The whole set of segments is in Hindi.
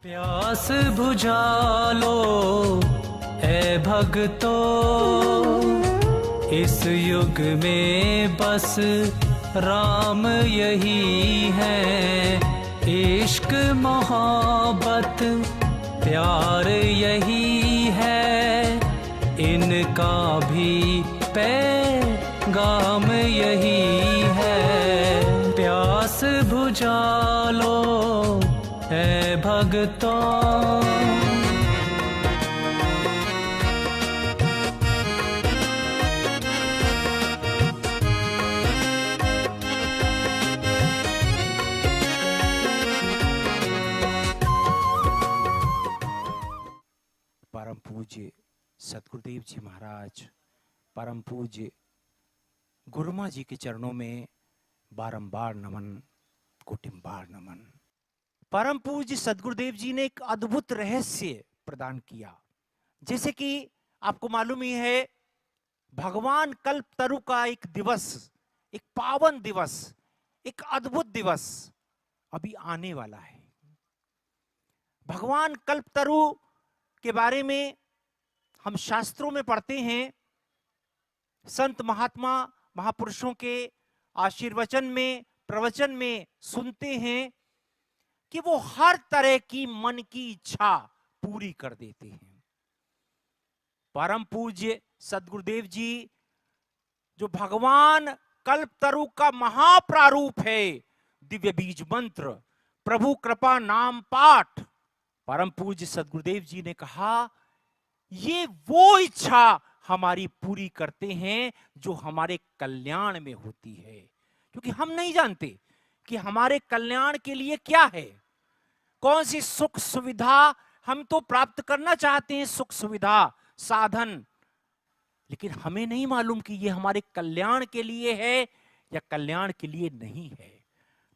प्यास बुझा लो ऐ भक्तो, इस युग में बस राम यही है। इश्क मोहब्बत प्यार यही है, इनका भी पैगाम यही है। प्यास बुझा लो ऐ भक्तों। परम पूज्य सतगुरुदेव जी महाराज, परम पूज्य गुरुमा जी के चरणों में बारंबार नमन, कोटिम्बार नमन। परम पूज्य सतगुरुदेव जी ने एक अद्भुत रहस्य प्रदान किया। जैसे कि आपको मालूम ही है, भगवान कल्पतरु का एक दिवस, एक पावन दिवस, एक अद्भुत दिवस अभी आने वाला है। भगवान कल्पतरु के बारे में हम शास्त्रों में पढ़ते हैं, संत महात्मा महापुरुषों के आशीर्वचन में, प्रवचन में सुनते हैं कि वो हर तरह की मन की इच्छा पूरी कर देते हैं। परम पूज्य सदगुरुदेव जी जो भगवान कल्पतरु का महाप्रारूप है, दिव्य बीज मंत्र, प्रभु कृपा नाम पाठ, परम पूज्य सदगुरुदेव जी ने कहा ये वो इच्छा हमारी पूरी करते हैं जो हमारे कल्याण में होती है। क्योंकि हम नहीं जानते कि हमारे कल्याण के लिए क्या है, कौन सी सुख सुविधा हम तो प्राप्त करना चाहते हैं, सुख सुविधा साधन, लेकिन हमें नहीं मालूम कि ये हमारे कल्याण के लिए है या कल्याण के लिए नहीं है।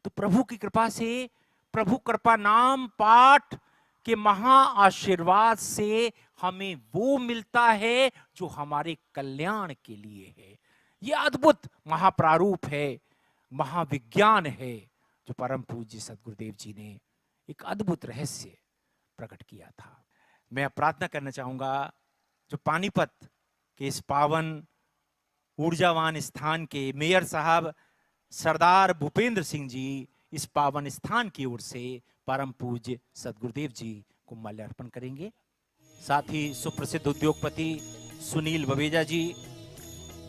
तो प्रभु की कृपा से, प्रभु कृपा नाम पाठ के महा आशीर्वाद से हमें वो मिलता है जो हमारे कल्याण के लिए है। ये अद्भुत महाप्रारूप है, महाविज्ञान है जो परम पूज्य सदगुरुदेव जी ने एक अद्भुत रहस्य प्रकट किया था। मैं प्रार्थना करना चाहूंगा जो पानीपत के इस पावन ऊर्जावान स्थान के मेयर साहब सरदार भूपेंद्र सिंह जी इस पावन स्थान की ओर से परम पूज्य सदगुरुदेव जी को माल्यार्पण करेंगे। साथ ही सुप्रसिद्ध उद्योगपति सुनील बवेजा जी,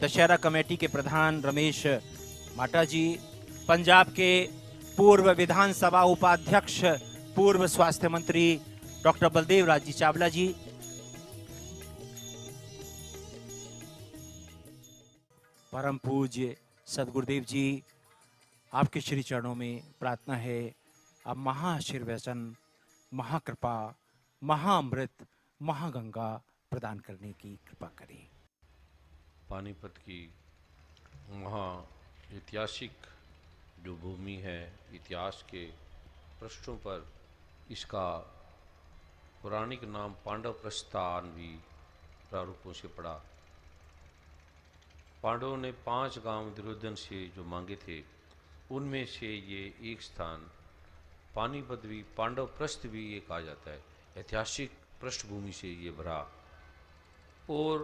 दशहरा कमेटी के प्रधान रमेश माटा जी, पंजाब के पूर्व विधानसभा उपाध्यक्ष, पूर्व स्वास्थ्य मंत्री डॉक्टर बलदेव राज जी चावला जी, परम पूज्य सदगुरुदेव जी, आपके श्री चरणों में प्रार्थना है आप महाआशीर्वचन, महाकृपा, महाअमृत, महागंगा प्रदान करने की कृपा करें। पानीपत की महा ऐतिहासिक जो भूमि है, इतिहास के पृष्ठों पर इसका पौराणिक नाम पांडव प्रस्थान भी प्रारूपों से पड़ा। पांडवों ने 5 गांव दुर्योधन से जो मांगे थे, उनमें से ये एक स्थान पानीपत भी, पांडव प्रस्थ भी ये कहा जाता है। ऐतिहासिक पृष्ठभूमि से ये भरा। और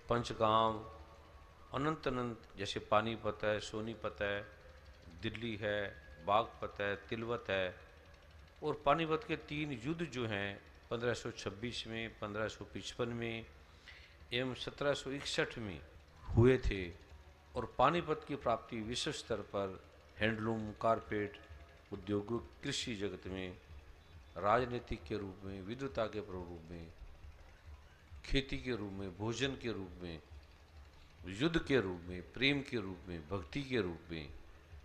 पंचगांव अनंत अनंत, जैसे पानीपत है, सोनीपत है, दिल्ली है, बागपत है, तिलवत है, और पानीपत के 3 युद्ध जो हैं 1526 में, 1555 में एवं 1761 में हुए थे। और पानीपत की प्राप्ति विश्व स्तर पर हैंडलूम, कारपेट, औद्योगिक, कृषि जगत में, राजनीतिक के रूप में, विद्वता के रूप में, खेती के रूप में, भोजन के रूप में, युद्ध के रूप में, प्रेम के रूप में, भक्ति के रूप में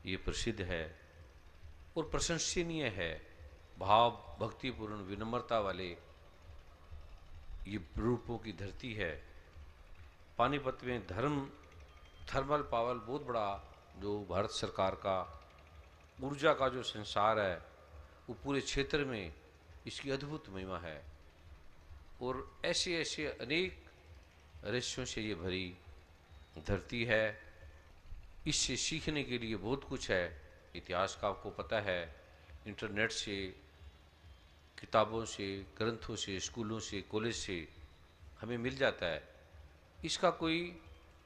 ये प्रसिद्ध है और प्रशंसनीय है। भाव भक्तिपूर्ण विनम्रता वाले ये रूपों की धरती है। पानीपत में थर्मल पावर बहुत बड़ा जो भारत सरकार का ऊर्जा का जो संसार है, वो पूरे क्षेत्र में इसकी अद्भुत महिमा है। और ऐसे ऐसे अनेक रहस्यों से ये भरी धरती है। इससे सीखने के लिए बहुत कुछ है। इतिहास का आपको पता है, इंटरनेट से किताबों से, ग्रंथों से, स्कूलों से, कॉलेज से हमें मिल जाता है, इसका कोई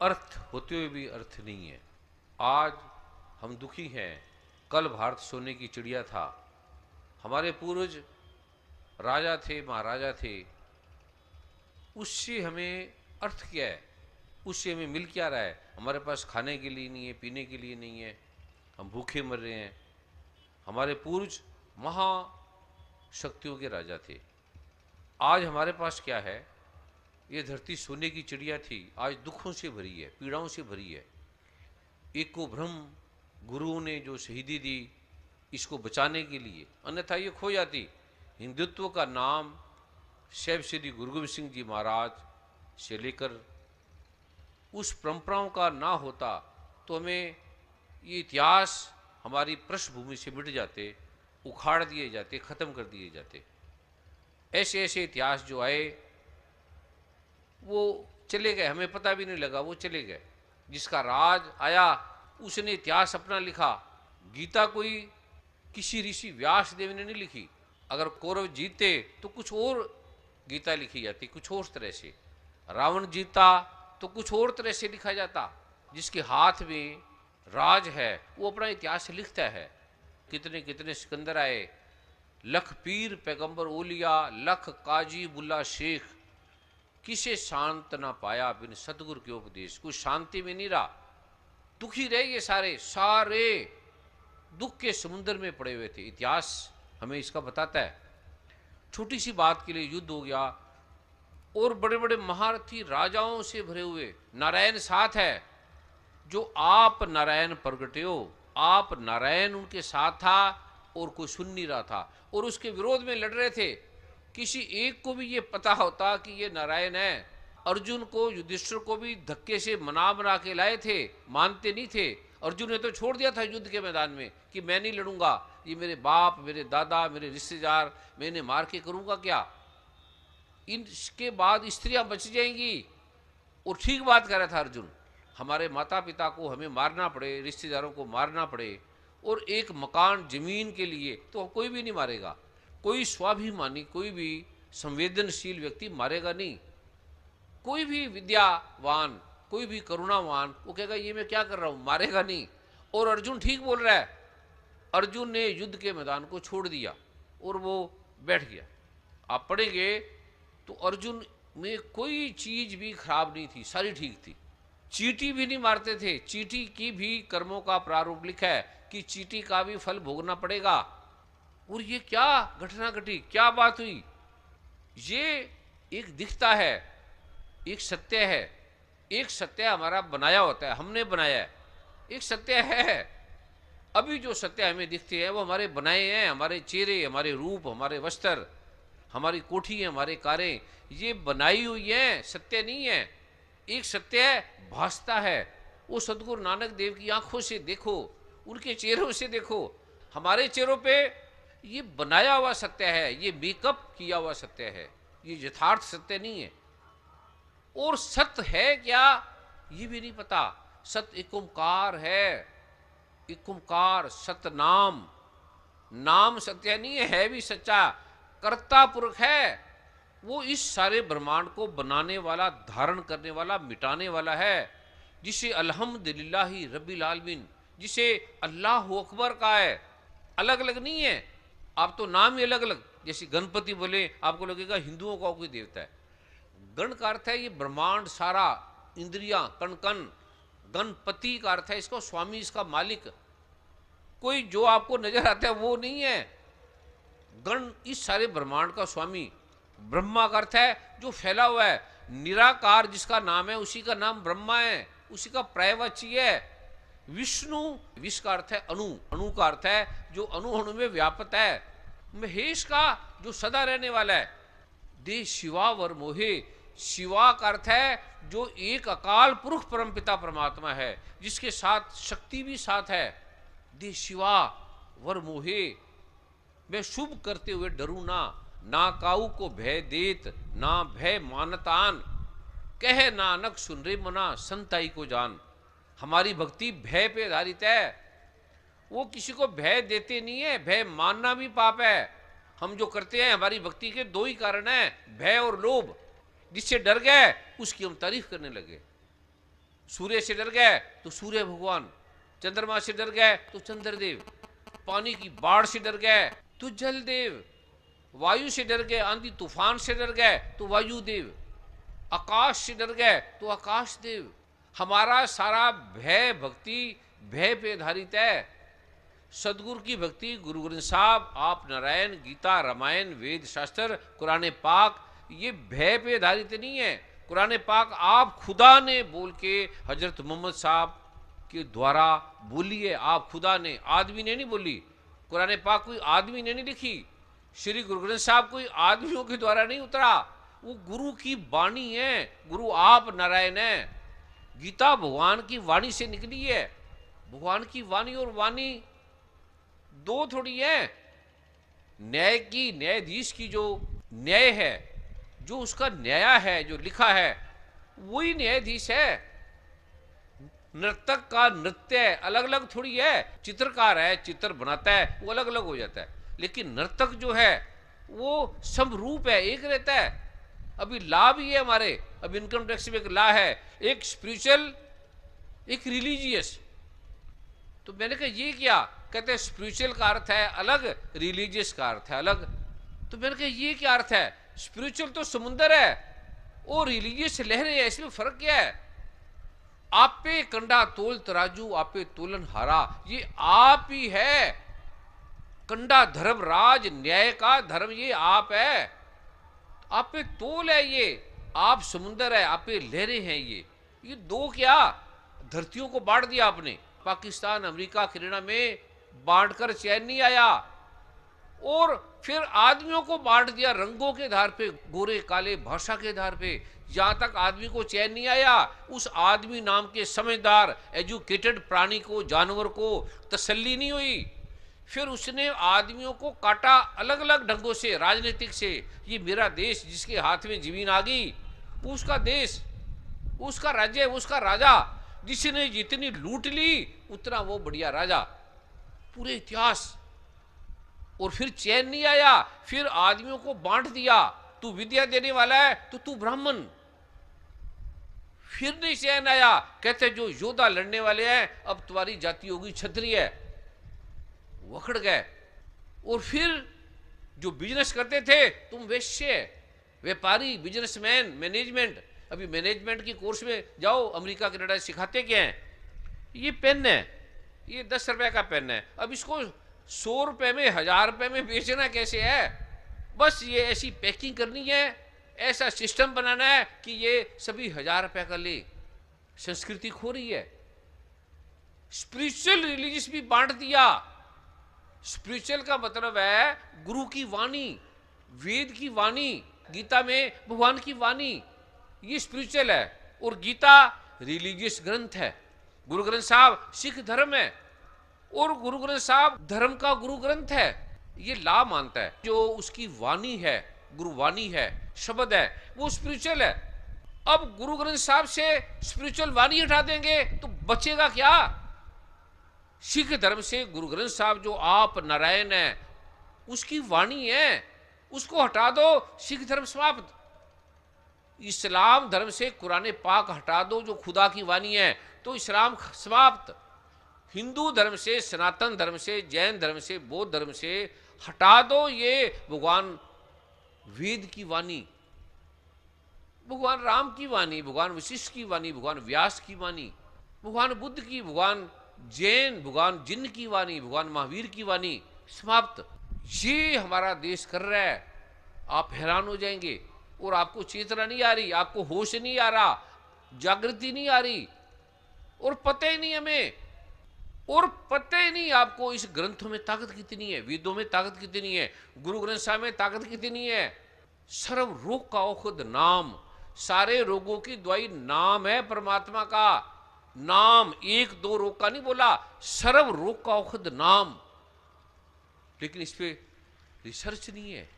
अर्थ होते हुए भी अर्थ नहीं है। आज हम दुखी हैं, कल भारत सोने की चिड़िया था। हमारे पूर्वज राजा थे, महाराजा थे, उससे हमें अर्थ क्या है, उससे हमें मिल क्या रहा है? हमारे पास खाने के लिए नहीं है, पीने के लिए नहीं है, हम भूखे मर रहे हैं। हमारे पूर्वज महाशक्तियों के राजा थे। आज हमारे पास क्या है? ये धरती सोने की चिड़िया थी, आज दुखों से भरी है, पीड़ाओं से भरी है। एक को ब्रह्म गुरुओं ने जो शहीदी दी इसको बचाने के लिए, अन्यथा ये खो जाती। हिंदुत्व का नाम शैव श्री गुरु गोविंद सिंह जी महाराज से लेकर उस परंपराओं का ना होता तो हमें ये इतिहास हमारी पृष्ठभूमि से मिट जाते, उखाड़ दिए जाते, ख़त्म कर दिए जाते। ऐसे ऐसे इतिहास जो आए वो चले गए, हमें पता भी नहीं लगा, वो चले गए। जिसका राज आया उसने इतिहास अपना लिखा। गीता कोई किसी ऋषि व्यास देव ने नहीं लिखी। अगर कौरव जीते तो कुछ और गीता लिखी जाती, कुछ और तरह से। रावण जीता तो कुछ और तरह से लिखा जाता। जिसके हाथ में राज है वो अपना इतिहास लिखता है। कितने कितने सिकंदर आए, लख पीर पैगंबर ओलिया, लख काजी बुल्ला शेख, किसे शांत ना पाया बिन सतगुरु के उपदेश। कोई शांति में नहीं रहा, दुखी रहे। ये सारे सारे दुख के समुद्र में पड़े हुए थे। इतिहास हमें इसका बताता है। छोटी सी बात के लिए युद्ध हो गया और बड़े बड़े महारथी राजाओं से भरे हुए, नारायण साथ है। जो आप नारायण प्रगटे हो, आप नारायण उनके साथ था और कोई सुन नहीं रहा था और उसके विरोध में लड़ रहे थे। किसी एक को भी ये पता होता कि ये नारायण है। अर्जुन को, युधिष्ठिर को भी धक्के से मना बना के लाए थे, मानते नहीं थे। अर्जुन ने तो छोड़ दिया था युद्ध के मैदान में कि मैं नहीं लड़ूंगा, ये मेरे बाप, मेरे दादा, मेरे रिश्तेदार, मैं इन्हें मार के करूंगा क्या? इसके बाद स्त्रियां बच जाएंगी। और ठीक बात कह रहा था अर्जुन। हमारे माता पिता को हमें मारना पड़े, रिश्तेदारों को मारना पड़े और एक मकान जमीन के लिए तो कोई भी नहीं मारेगा। कोई स्वाभिमानी, कोई भी संवेदनशील व्यक्ति मारेगा नहीं। कोई भी विद्यावान, कोई भी करुणावान वो कहेगा ये मैं क्या कर रहा हूं, मारेगा नहीं। और अर्जुन ठीक बोल रहा है। अर्जुन ने युद्ध के मैदान को छोड़ दिया और वो बैठ गया। आप पढ़ेंगे तो अर्जुन में कोई चीज भी खराब नहीं थी, सारी ठीक थी। चींटी भी नहीं मारते थे। चींटी की भी कर्मों का प्रारूप लिखा है कि चींटी का भी फल भोगना पड़ेगा। और ये क्या घटना घटी, क्या बात हुई? ये एक दिखता है, एक सत्य है। एक सत्य हमारा बनाया होता है, हमने बनाया है। एक सत्य है। अभी जो सत्य हमें दिखते हैं वो हमारे बनाए हैं। हमारे चेहरे, हमारे रूप, हमारे वस्त्र, हमारी कोठी, हमारे कारें, ये बनाई हुई है, सत्य नहीं है। एक सत्य भासता है। वो सदगुरु नानक देव की आंखों से देखो, उनके चेहरों से देखो। हमारे चेहरों पे ये बनाया हुआ सत्य है, ये मेकअप किया हुआ सत्य है, ये यथार्थ सत्य नहीं है। और सत्य है क्या ये भी नहीं पता। सत्य एक ओंकार है, एक ओंकार, सत्य नाम। नाम सत्य नहीं है भी सच्चा। कर्ता पुरुष है, वो इस सारे ब्रह्मांड को बनाने वाला, धारण करने वाला, मिटाने वाला है। जिसे अल्हम्दुलिल्लाहि रब्बिल आलमीन, जिसे अल्लाह अकबर का है। अलग अलग नहीं है। आप तो नाम ही अलग अलग। जैसे गणपति बोले आपको लगेगा हिंदुओं का कोई देवता है। गण का अर्थ है ये ब्रह्मांड सारा, इंद्रियां, कण कण। गणपति का अर्थ है इसको स्वामी, इसका मालिक। कोई जो आपको नजर आता है वो नहीं है। गण इस सारे ब्रह्मांड का स्वामी। ब्रह्मा का अर्थ है जो फैला हुआ है, निराकार जिसका नाम है उसी का नाम ब्रह्मा है, उसी का पर्यायवाची है। विष्णु, विष का अर्थ है अणु, अणु का अर्थ है जो अणु अणु में व्यापक है। महेश का जो सदा रहने वाला है। दे शिवा वर मोहे, शिवा का अर्थ है जो एक अकाल पुरुष परमपिता परमात्मा है, जिसके साथ शक्ति भी साथ है। दे शिवा वर मोहे, मैं शुभ करते हुए डरू ना, ना काऊ को भय देत, ना भय मानतान, कह नानक सुन रे मना, संताई को जान। हमारी भक्ति भय पे आधारित है। वो किसी को भय देते नहीं है। भय मानना भी पाप है। हम जो करते हैं हमारी भक्ति के दो ही कारण हैं, भय और लोभ। जिससे डर गए उसकी हम तारीफ करने लगे। सूर्य से डर गए तो सूर्य भगवान, चंद्रमा से डर गए तो चंद्रदेव, पानी की बाढ़ से डर गए तो जलदेव, वायु से डर गए, आंधी तूफान से डर गए तो वायुदेव, आकाश से डर गए तो आकाश देव। हमारा सारा भय भक्ति भय पे आधारित है। सदगुरु की भक्ति, गुरु ग्रंथ साहब, आप नारायण, गीता, रामायण, वेद शास्त्र, कुरान पाक, ये भय पे आधारित नहीं है। कुरान पाक आप खुदा ने बोल के हजरत मोहम्मद साहब के द्वारा बोली है। आप खुदा ने, आदमी ने नहीं बोली। कुरान पाक कोई आदमी ने नहीं लिखी। श्री गुरु ग्रंथ साहब कोई आदमियों के द्वारा नहीं उतरा, वो गुरु की वाणी है। गुरु आप नारायण है। गीता भगवान की वाणी से निकली है। भगवान की वाणी और वाणी दो थोड़ी है। न्याय की, न्यायाधीश की जो न्याय है, जो उसका न्याय है, जो लिखा है, वही न्यायाधीश है। नर्तक का नृत्य अलग अलग थोड़ी है। चित्रकार है, चित्र बनाता है, वो अलग अलग हो जाता है। लेकिन नर्तक जो है वो समरूप है, एक रहता है। अभी लॉ भी है हमारे, अब इनकम टैक्स में एक लॉ है, एक स्पिरिचुअल, एक रिलीजियस। तो मैंने कहा ये क्या? कहते हैं स्पिरिचुअल का अर्थ है अलग, रिलीजियस का अर्थ है अलग। तो मैंने कहा ये क्या अर्थ है? स्पिरिचुअल तो समुंदर है और रिलीजियस लहरें है, इसमें फर्क क्या है? आप पे कंडा तोल तराजू, आप पे तोलन हारा, ये आप ही है। कंडा धर्म राज न्याय का धर्म, ये आप है। आप पे तोल है, ये आप समुंदर है, आप पे लहरें हैं। ये दो क्या धरतियों को बांट दिया आपने। पाकिस्तान, अमेरिका, कनाडा में बांटकर चैन नहीं आया। और फिर आदमियों को बांट दिया रंगों के आधार पे, गोरे काले, भाषा के आधार पे। जहां तक आदमी को चैन नहीं आया, उस आदमी नाम के समझदार एजुकेटेड प्राणी को, जानवर को तसल्ली नहीं हुई। फिर उसने आदमियों को काटा अलग अलग ढंगों से, राजनीतिक से। ये मेरा देश, जिसके हाथ में जमीन आ गई उसका देश, उसका राज्य, उसका राजा। जिसने जितनी लूट ली उतना वो बढ़िया राजा। पूरे इतिहास। और फिर चैन नहीं आया, फिर आदमियों को बांट दिया। तू विद्या देने वाला है तो तू ब्राह्मण। फिर नहीं चैन आया, कहते जो योद्धा लड़ने वाले हैं अब तुम्हारी जाति होगी क्षत्रिय। वखड़ गए। और फिर जो बिजनेस करते थे, तुम वैश्य, व्यापारी, बिजनेसमैन, मैनेजमेंट। अभी मैनेजमेंट की कोर्स में जाओ, अमेरिका कनाडा सिखाते क्या है? ये पेन है, ये 10 रुपए का पेन है। अब इसको 100 रुपए में, 1000 रुपए में बेचना कैसे है? बस ये ऐसी पैकिंग करनी है, ऐसा सिस्टम बनाना है कि ये सभी 1000 रुपए का ले। संस्कृति खो रही है। स्पिरिचुअल रिलीजियस भी बांट दिया। स्पिरिचुअल का मतलब है गुरु की वाणी, वेद की वाणी, गीता में भगवान की वाणी, ये स्पिरिचुअल है। और गीता रिलीजियस ग्रंथ है। गुरु ग्रंथ साहब सिख धर्म है और गुरु ग्रंथ साहब धर्म का गुरु ग्रंथ है। ये ला मानता है। जो उसकी वाणी है, गुरुवाणी है, शब्द है, वो स्पिरिचुअल है। अब गुरु ग्रंथ साहब से स्पिरिचुअल वाणी हटा देंगे तो बचेगा क्या? सिख धर्म से गुरु ग्रंथ साहब जो आप नारायण है, उसकी वाणी है, उसको हटा दो, सिख धर्म समाप्त। इस्लाम धर्म से कुरान पाक हटा दो, जो खुदा की वाणी है, तो इस्लाम समाप्त। हिंदू धर्म से, सनातन धर्म से, जैन धर्म से, बौद्ध धर्म से हटा दो ये भगवान वेद की वाणी, भगवान राम की वाणी, भगवान वशिष्ठ की वाणी, भगवान व्यास की वाणी, भगवान बुद्ध की, भगवान जैन, भगवान जिन की वाणी, भगवान महावीर की वाणी, समाप्त। ये हमारा देश कर रहा है। आप हैरान हो जाएंगे। और आपको चेतना नहीं आ रही, आपको होश नहीं आ रहा, जागृति नहीं आ रही, और पता ही नहीं हमें, और पता ही नहीं आपको इस ग्रंथों में ताकत कितनी है, वेदों में ताकत कितनी है, गुरु ग्रंथ साहब में ताकत कितनी है। सर्व रोग का औषध नाम, सारे रोगों की दवाई नाम है परमात्मा का। नाम, 1-2 रोग का नहीं बोला, सर्व रोग का औषध नाम। लेकिन इस पे रिसर्च नहीं है,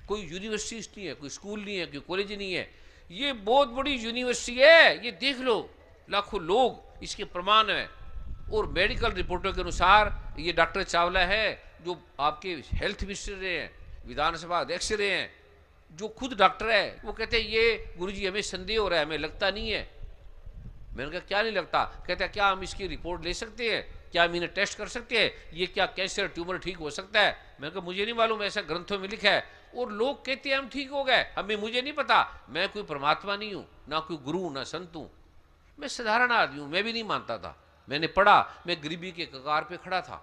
कोई यूनिवर्सिटी नहीं है, कोई स्कूल नहीं है, कोई कॉलेज नहीं है। ये बहुत बड़ी यूनिवर्सिटी है, ये देख लो, लाखों लोग इसके प्रमाण है। और मेडिकल रिपोर्टों के अनुसार ये डॉक्टर चावला है जो आपके हेल्थ मिनिस्टर रहे हैं, विधानसभा अध्यक्ष रहे हैं, जो खुद डॉक्टर है, वो कहते हैं ये गुरुजी हमें संदेह हो रहा है, हमें लगता नहीं है। मैंने कहा क्या नहीं लगता? कहते हैं क्या हम इसकी रिपोर्ट ले सकते हैं, क्या हम इन्हें टेस्ट कर सकते हैं, ये क्या कैंसर ट्यूमर ठीक हो सकता है? मैंने कहा मुझे नहीं मालूम, ऐसा ग्रंथों में लिखा है। और लोग कहते हैं हम ठीक हो गए, हमें मुझे नहीं पता, मैं कोई परमात्मा नहीं हूं, ना कोई गुरु ना संत हूं, मैं साधारण आदमी हूं, मैं भी नहीं मानता था। मैंने पढ़ा, मैं गरीबी के कगार पे खड़ा था,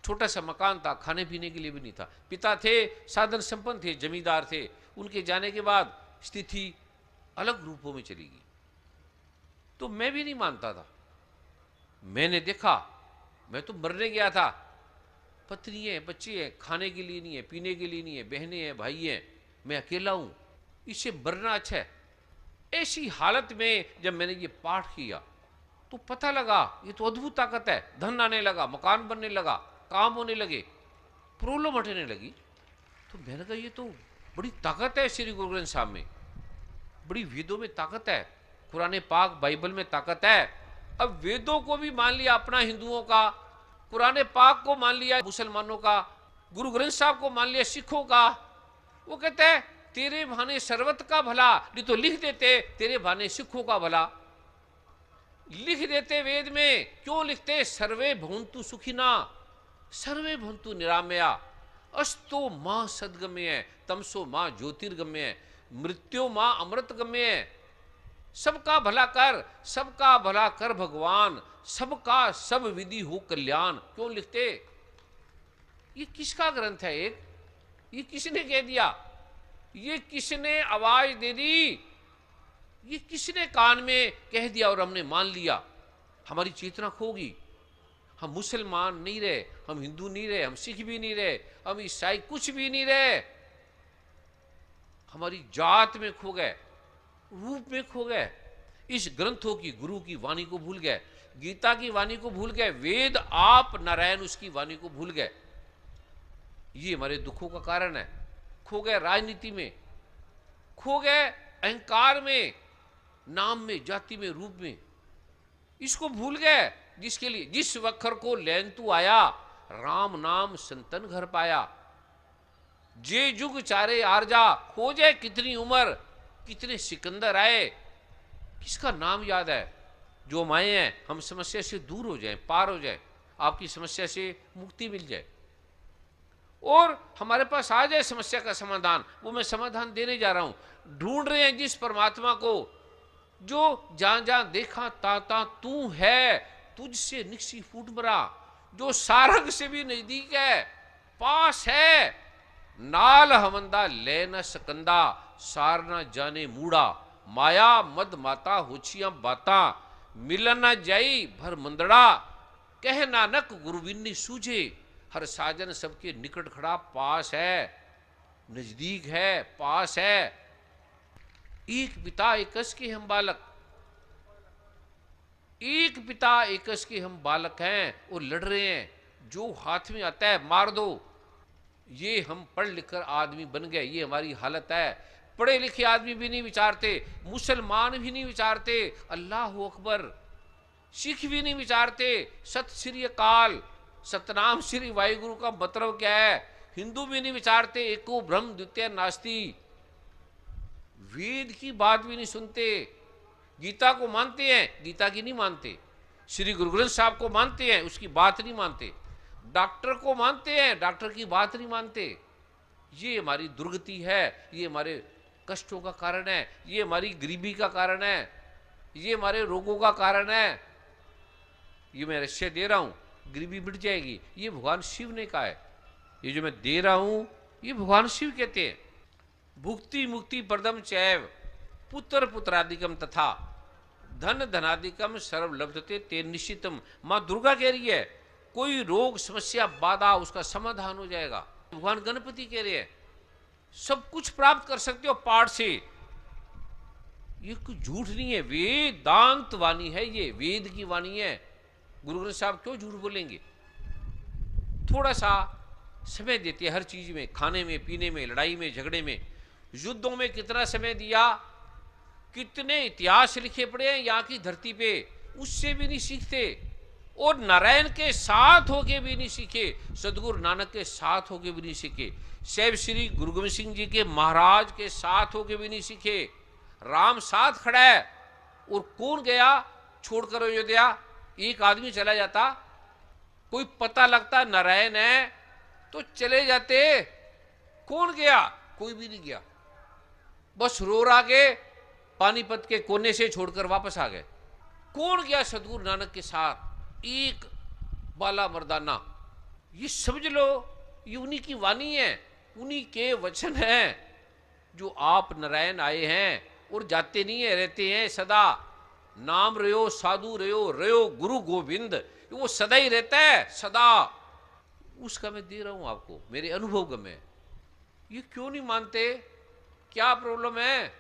छोटा सा मकान था, खाने पीने के लिए भी नहीं था। पिता थे साधन संपन्न थे, जमींदार थे, उनके जाने के बाद स्थिति अलग रूपों में चली गई। तो मैं भी नहीं मानता था। मैंने देखा, मैं तो मरने गया था, पत्नी है, बच्चे हैं, खाने के लिए नहीं है, पीने के लिए नहीं है, बहनें हैं, भाई हैं, मैं अकेला हूं, इससे मरना अच्छा है। ऐसी हालत में जब मैंने ये पाठ किया तो पता लगा ये तो अद्भुत ताकत है। धन आने लगा, मकान बनने लगा, काम होने लगे, प्रॉब्लम हटने लगी। तो मैंने कहा ये तो बड़ी ताकत है श्री गुरु ग्रंथ साहब में, बड़ी वेदों में ताकत है, कुरान पाक बाइबल में ताकत है। अब वेदों को भी मान लिया अपना हिंदुओं का, कुरान पाक को मान लिया मुसलमानों का, गुरु ग्रंथ साहब को मान लिया सिखों का। वो कहते हैं तेरे भाने सर्वत का भला, नहीं तो लिख देते तेरे भाने सिखों का भला। लिख देते वेद में, क्यों लिखते? सर्वे भवन्तु सुखिना, सर्वे भवन्तु निरामया, अस्तो मां सद्गम्य, तमसो मां ज्योतिर्गम्य, मृत्यो मां अमृतगम्य। सबका भला कर, सबका भला कर भगवान, सबका सब विधि हो कल्याण। क्यों लिखते? ये किसका ग्रंथ है? एक ये किसने कह दिया? ये किसने आवाज दे दी? ये किसने कान में कह दिया और हमने मान लिया? हमारी चेतना खोगी। हम मुसलमान नहीं रहे, हम हिंदू नहीं रहे, हम सिख भी नहीं रहे, हम ईसाई कुछ भी नहीं रहे, हमारी जात में खो गए, रूप में खो गए। इस ग्रंथों की, गुरु की वाणी को भूल गए, गीता की वाणी को भूल गए, वेद आप नारायण उसकी वाणी को भूल गए। ये हमारे दुखों का कारण है। खो गए राजनीति में, खो गए अहंकार में, नाम में, जाति में, रूप में, इसको भूल गए। जिसके लिए जिस वखर को लैन तू आया, राम नाम संतन घर पाया। जे जुग चारे आरजा, खोजे कितनी उम्र, कितने सिकंदर आए। किसका नाम याद है? जो हम आए हैं, हम समस्या से दूर हो जाए, पार हो जाए, आपकी समस्या से मुक्ति मिल जाए और हमारे पास आ जाए समस्या का समाधान। वो मैं समाधान देने जा रहा हूं। ढूंढ रहे हैं जिस परमात्मा को, जो जहां जहां देखा ता तू है, तुझसे निक्सी फूट मरा, जो सारंग से भी नजदीक है, पास है, नाल हमंदा ले न सकंदा, सार न जाने मूड़ा, माया मद माता होछियां बाता, मिलन न जाई भर मंदड़ा, कह नानक गुरुविन्नी सूझे, हर साजन सबके निकट खड़ा, पास है, नजदीक है, पास है। एक पिता एकस के हम बालक, एक पिता एकस के हम बालक हैं और लड़ रहे हैं। जो हाथ में आता है मार दो। ये हम पढ़ लिख कर आदमी बन गए, ये हमारी हालत है। पढ़े लिखे आदमी भी नहीं विचारते, मुसलमान भी नहीं विचारते अल्लाह अकबर, सिख भी नहीं विचारते सत श्री अकाल, सतनाम श्री वाहिगुरु का मतलब क्या है। हिंदू भी नहीं विचारते एको ब्रह्म द्वितीय नास्ति। वेद की बात भी नहीं सुनते। गीता को मानते हैं, गीता की नहीं मानते। श्री गुरु ग्रंथ साहब को मानते हैं, उसकी बात नहीं मानते। डॉक्टर को मानते हैं, डॉक्टर की बात नहीं मानते। ये हमारी दुर्गति है, ये हमारे कष्टों का कारण है, ये हमारी गरीबी का कारण है, ये हमारे रोगों का कारण है। ये मैं रहस्य दे रहा हूं, गरीबी मिट जाएगी, ये भगवान शिव ने कहा है। ये जो मैं दे रहा हूं, ये भगवान शिव कहते हैं। भुक्ति मुक्ति प्रदम चैव, पुत्र पुत्रादिकम तथा धन धनादिकम सर्व लब्धते ते निश्चितम। मां दुर्गा कह रही है कोई रोग समस्या बाधा उसका समाधान हो जाएगा। भगवान गणपति कह रहे हैं सब कुछ प्राप्त कर सकते हो पाठ से। ये कुछ झूठ नहीं है, वेदांत वाणी है, ये वेद की वाणी है। गुरु ग्रंथ साहब क्यों झूठ बोलेंगे? थोड़ा सा समय देते हैं हर चीज में, खाने में, पीने में, लड़ाई में, झगड़े में। युद्धों में कितना समय दिया, कितने इतिहास लिखे पड़े हैं यहाँ की धरती पे, उससे भी नहीं सीखते। और नारायण के साथ होके भी नहीं सीखे, सदगुरु नानक के साथ होके भी नहीं सीखे, साहिब श्री गुरु गोबिंद सिंह जी के महाराज के साथ होके भी नहीं सीखे। राम साथ खड़ा है और कौन गया छोड़कर अयोध्या? एक आदमी चला जाता, कोई पता लगता नारायण है तो चले जाते। कौन गया? कोई भी नहीं गया, बस रो रहा के पानीपत के कोने से छोड़कर वापस आ गए। कौन गया सदगुरु नानक के साथ? एक बाला मर्दाना। ये समझ लो, ये उन्हीं की वाणी है, उन्हीं के वचन हैं। जो आप नारायण आए हैं और जाते नहीं है, रहते हैं सदा। नाम रहो साधु रहो गुरु गोविंद, वो सदा ही रहता है, सदा। उसका मैं दे रहा हूं आपको, मेरे अनुभव में। ये क्यों नहीं मानते? क्या प्रॉब्लम है?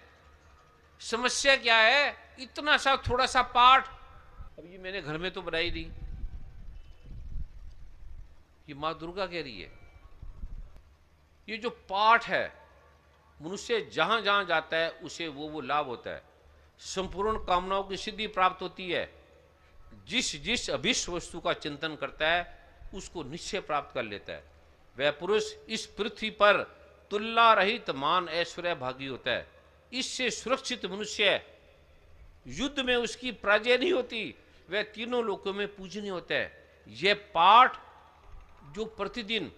समस्या क्या है? इतना सा थोड़ा सा पाठ, अब ये मैंने घर में तो बनाई दी, ये मां दुर्गा कह रही है। ये जो पाठ है, मनुष्य जहां जहां जाता है उसे वो लाभ होता है, संपूर्ण कामनाओं की सिद्धि प्राप्त होती है। जिस जिस अभिष्ट वस्तु का चिंतन करता है उसको निश्चय प्राप्त कर लेता है। वह पुरुष इस पृथ्वी पर तुलना रहित मान ऐश्वर्य भागी होता है। इससे सुरक्षित मनुष्य, युद्ध में उसकी पराजय नहीं होती, वह तीनों लोकों में पूजनीय होता है। यह पाठ जो प्रतिदिन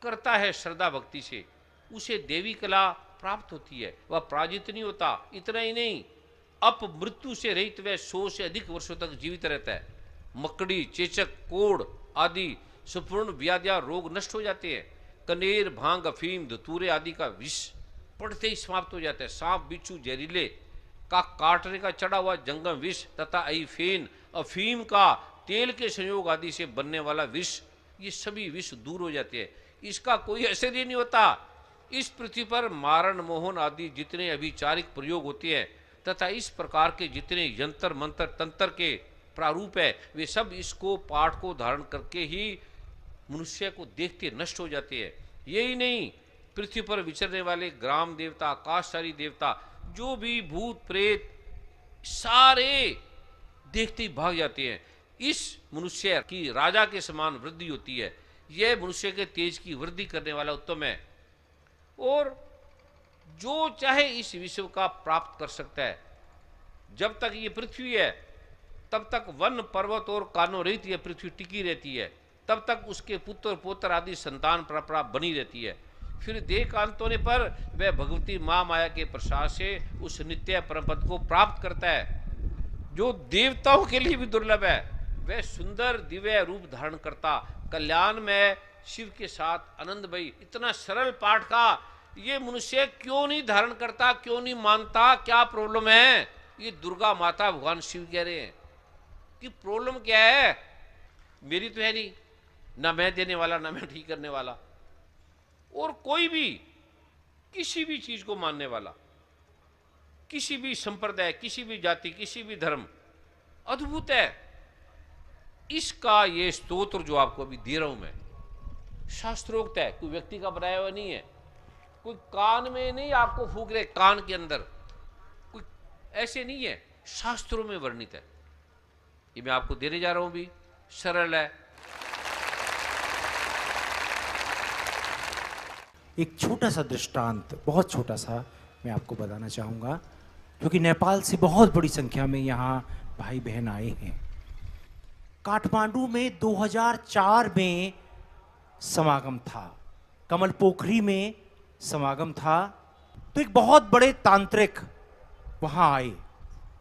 करता है श्रद्धा भक्ति से, उसे देवी कला प्राप्त होती है, वह पराजित नहीं होता। इतना ही नहीं, अप मृत्यु से रहित वह 100 से अधिक वर्षों तक जीवित रहता है। मकड़ी, चेचक, कोढ़ आदि संपूर्ण व्याधियां रोग नष्ट हो जाते हैं। कनेर, भांग, अफीम, धतूरे आदि का विष पड़ते ही समाप्त हो जाता है। सांप, बिच्छू, जहरीले का काटने का चढ़ा हुआ जंगम विष तथा अफीन, अफीम का तेल के संयोग आदि से बनने वाला विष, ये सभी विष दूर हो जाते हैं। इसका कोई असर ही नहीं होता। इस पृथ्वी पर मारण, मोहन आदि जितने अभिचारिक प्रयोग होते हैं तथा इस प्रकार के जितने यंत्र मंत्र तंत्र के प्रारूप है, वे सब इसको पाठ को धारण करके ही मनुष्य को देखते नष्ट हो जाते हैं। यही नहीं, पृथ्वी पर विचरने वाले ग्राम देवता, आकाशचारी देवता, जो भी भूत प्रेत, सारे देखते ही भाग जाते हैं। इस मनुष्य की राजा के समान वृद्धि होती है। यह मनुष्य के तेज की वृद्धि करने वाला उत्तम है, और जो चाहे इस विश्व का प्राप्त कर सकता है। जब तक ये पृथ्वी है तब तक वन, पर्वत और कानों रहित यह पृथ्वी टिकी रहती है। तब तक उसके पुत्र पोत्र आदि संतान परंपरा बनी रहती है। फिर देह कांत होने पर वह भगवती माँ माया के प्रसाद से उस नित्य परम पद को प्राप्त करता है, जो देवताओं के लिए भी दुर्लभ है। वह सुंदर दिव्य रूप धारण करता, कल्याण में शिव के साथ आनंद भई। इतना सरल पाठ का ये मनुष्य क्यों नहीं धारण करता, क्यों नहीं मानता? क्या प्रॉब्लम है? ये दुर्गा माता भगवान शिव कह रहे हैं कि प्रॉब्लम क्या है? मेरी तो है नहीं, ना मैं देने वाला, ना मैं ठीक करने वाला, और कोई भी किसी भी चीज को मानने वाला, किसी भी संप्रदाय, किसी भी जाति, किसी भी धर्म, अद्भुत है। इसका ये स्तोत्र जो आपको अभी दे रहा हूं मैं, शास्त्रोक्त है, कोई व्यक्ति का बनाया हुआ नहीं है। कोई कान में नहीं आपको फूक रहे, कान के अंदर कोई ऐसे नहीं है, शास्त्रों में वर्णित है। ये मैं आपको देने जा रहा हूं भी, सरल है। एक छोटा सा दृष्टांत, बहुत छोटा सा मैं आपको बताना चाहूँगा, क्योंकि नेपाल से बहुत बड़ी संख्या में यहाँ भाई बहन आए हैं। काठमांडू में 2004 में समागम था, कमल पोखरी में समागम था। तो एक बहुत बड़े तांत्रिक वहाँ आए,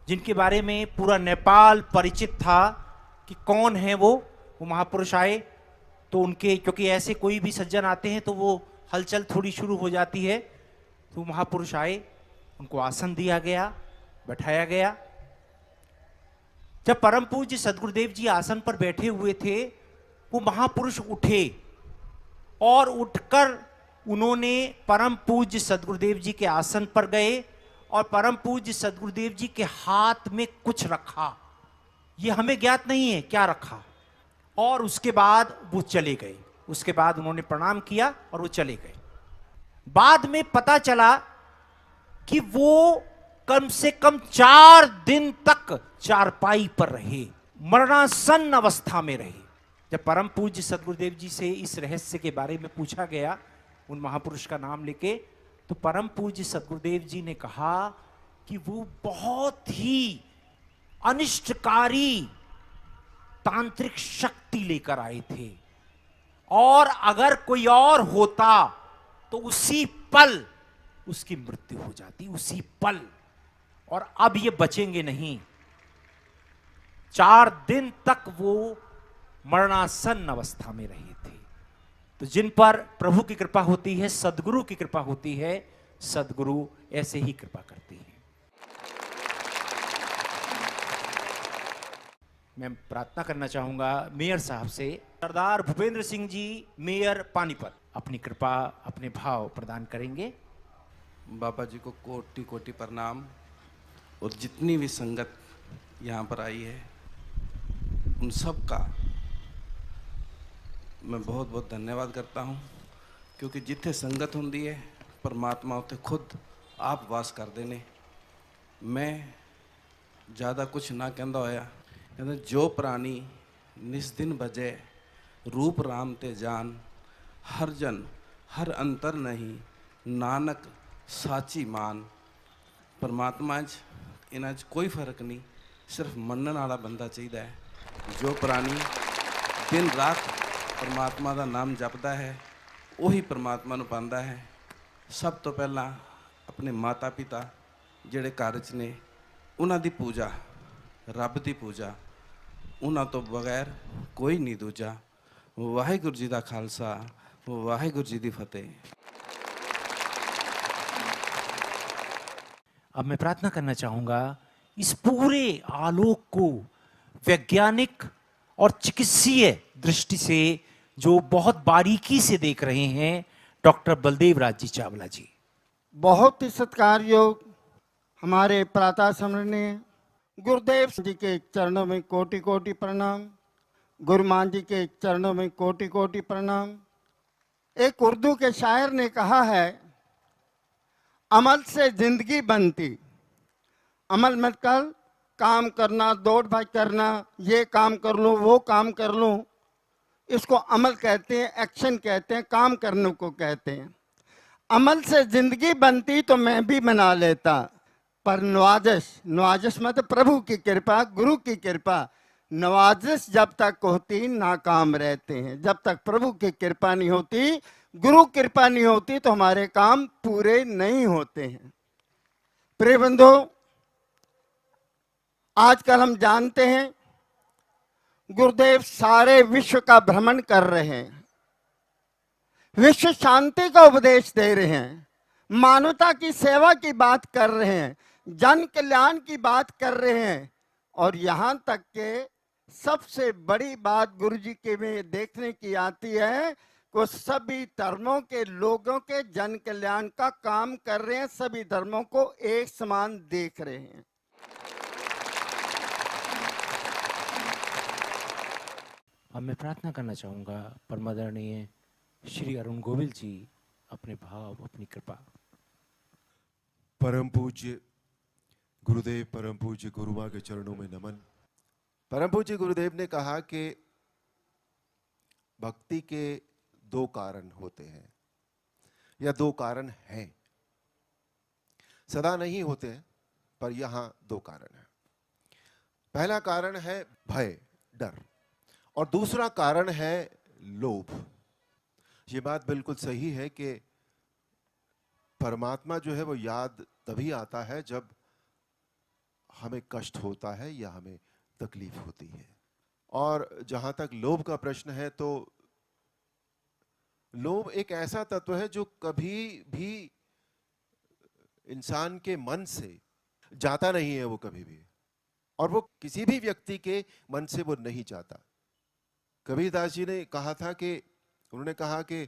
जिनके बारे में पूरा नेपाल परिचित था कि कौन है वो महापुरुष आए। तो उनके, क्योंकि ऐसे कोई भी सज्जन आते हैं तो वो हलचल थोड़ी शुरू हो जाती है। तो महापुरुष आए, उनको आसन दिया गया, बैठाया गया। जब परम पूज्य सदगुरुदेव जी आसन पर बैठे हुए थे, वो महापुरुष उठे और उठकर उन्होंने परम पूज्य सदगुरुदेव जी के आसन पर गए और परम पूज्य सदगुरुदेव जी के हाथ में कुछ रखा। ये हमें ज्ञात नहीं है क्या रखा, और उसके बाद वो चले गए। उसके बाद उन्होंने प्रणाम किया और वो चले गए। बाद में पता चला कि वो कम से कम 4 दिन तक चारपाई पर रहे, मरणासन्न अवस्था में रहे। जब परम पूज्य सदगुरुदेव जी से इस रहस्य के बारे में पूछा गया, उन महापुरुष का नाम लेके, तो परम पूज्य सदगुरुदेव जी ने कहा कि वो बहुत ही अनिष्टकारी तांत्रिक शक्ति लेकर आए थे, और अगर कोई और होता तो उसी पल उसकी मृत्यु हो जाती, उसी पल। और अब ये बचेंगे नहीं। 4 दिन तक वो मरणासन्न अवस्था में रहे थे। तो जिन पर प्रभु की कृपा होती है, सदगुरु की कृपा होती है, सदगुरु ऐसे ही कृपा करते हैं। मैं प्रार्थना करना चाहूंगा मेयर साहब से, सरदार भूपेंद्र सिंह जी, मेयर पानीपत, अपनी कृपा, अपने भाव प्रदान करेंगे। बाबा जी को कोटि कोटि प्रणाम। और जितनी भी संगत यहाँ पर आई है, उन सब का मैं बहुत बहुत धन्यवाद करता हूँ, क्योंकि जिथे संगत होंगी है परमात्मा उत्थे खुद आप वास कर देने। मैं ज़्यादा कुछ ना कहता होया, कहते जो प्राणी निस दिन भजे रूप राम ते जान, हर जन हर अंतर नहीं नानक साची मान। परमात्मा च इन्हां च कोई फर्क नहीं, सिर्फ मनण वाला बंदा चाहिए है। जो प्राणी दिन रात परमात्मा का नाम जपदा है, वही परमात्मा नूं पांदा है। सब तो पहला अपने माता पिता जिहड़े घर च ने, उन्हां दी पूजा, रब दी पूजा, उन्हां तो बगैर कोई नहीं दूजा। वाहिगुरू जी दा खालसा, वाहिगुरू जी दी फतेह। अब मैं प्रार्थना करना चाहूंगा, इस पूरे आलोक को वैज्ञानिक और चिकित्सीय दृष्टि से जो बहुत बारीकी से देख रहे हैं, डॉक्टर बलदेव राज जी चावला जी। बहुत ही सत्कार योग हमारे प्रातः स्मरणीय गुरुदेव जी के चरणों में कोटि कोटि प्रणाम। गुरुमान जी के चरणों में कोटि कोटि प्रणाम। एक उर्दू के शायर ने कहा है, अमल से जिंदगी बनती। अमल मतलब काम करना, दौड़ भाग करना, ये काम कर लूँ, वो काम कर लूँ, इसको अमल कहते हैं, एक्शन कहते हैं, काम करने को कहते हैं। अमल से जिंदगी बनती तो मैं भी बना लेता, पर नवाजिश मतलब प्रभु की कृपा, गुरु की कृपा, नवाजिश जब तक होती नाकाम रहते हैं। जब तक प्रभु की कृपा नहीं होती, गुरु कृपा नहीं होती, तो हमारे काम पूरे नहीं होते हैं। प्रिय बंधु, आजकल हम जानते हैं गुरुदेव सारे विश्व का भ्रमण कर रहे हैं, विश्व शांति का उपदेश दे रहे हैं, मानवता की सेवा की बात कर रहे हैं, जन कल्याण की बात कर रहे हैं। और यहाँ तक के सबसे बड़ी बात गुरु जी के में देखने की आती है कि सभी धर्मों के लोगों के जन कल्याण का काम कर रहे हैं, सभी धर्मों को एक समान देख रहे हैं। अब मैं प्रार्थना करना चाहूंगा परमादरणीय श्री अरुण गोविल जी, अपने भाव, अपनी कृपा। परम पूज्य गुरुदेव, परम पूज्य गुरुमा के चरणों में नमन। परम पूज्य गुरुदेव ने कहा कि भक्ति के 2 कारण होते हैं, या 2 कारण हैं। सदा नहीं होते हैं, पर यहां 2 कारण हैं। पहला कारण है भय, डर, और दूसरा कारण है लोभ। ये बात बिल्कुल सही है कि परमात्मा जो है वो याद तभी आता है जब हमें कष्ट होता है या हमें तकलीफ होती है। और जहां तक लोभ का प्रश्न है, तो लोभ एक ऐसा तत्व है जो कभी भी इंसान के मन से जाता नहीं है, वो कभी भी, और वो किसी भी व्यक्ति के मन से वो नहीं जाता। कबीरदास जी ने कहा था कि, उन्होंने कहा कि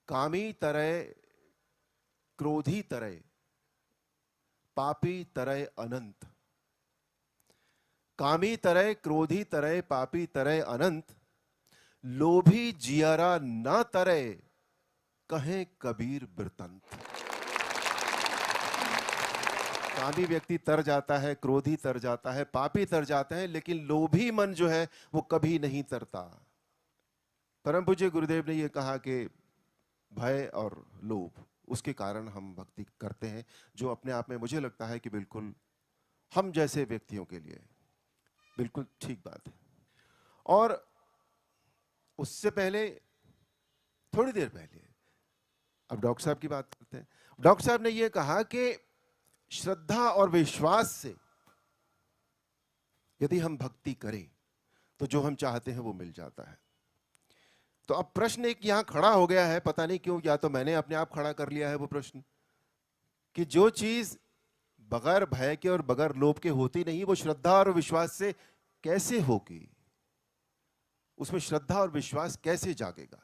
कामी तरय क्रोधी तरय पापी तरय अनंत। कामी तरय क्रोधी तरय पापी तरय अनंत, लोभी जियारा ना तरय कहें कबीर बिरतंत। कामी व्यक्ति तर जाता है, क्रोधी तर जाता है, पापी तर जाता है, लेकिन लोभी मन जो है वो कभी नहीं तरता। परम पूज्य गुरुदेव ने ये कहा कि भय और लोभ उसके कारण हम भक्ति करते हैं, जो अपने आप में मुझे लगता है कि बिल्कुल हम जैसे व्यक्तियों के लिए बिल्कुल ठीक बात है। और उससे पहले, थोड़ी देर पहले, अब डॉक्टर साहब की बात करते हैं। डॉक्टर साहब ने यह कहा कि श्रद्धा और विश्वास से यदि हम भक्ति करें तो जो हम चाहते हैं वो मिल जाता है। तो अब प्रश्न एक यहां खड़ा हो गया है, पता नहीं क्यों, या तो मैंने अपने आप खड़ा कर लिया है वो प्रश्न, कि जो चीज बगैर भय के और बगैर लोभ के होती नहीं, वो श्रद्धा और विश्वास से कैसे होगी? उसमें श्रद्धा और विश्वास कैसे जागेगा?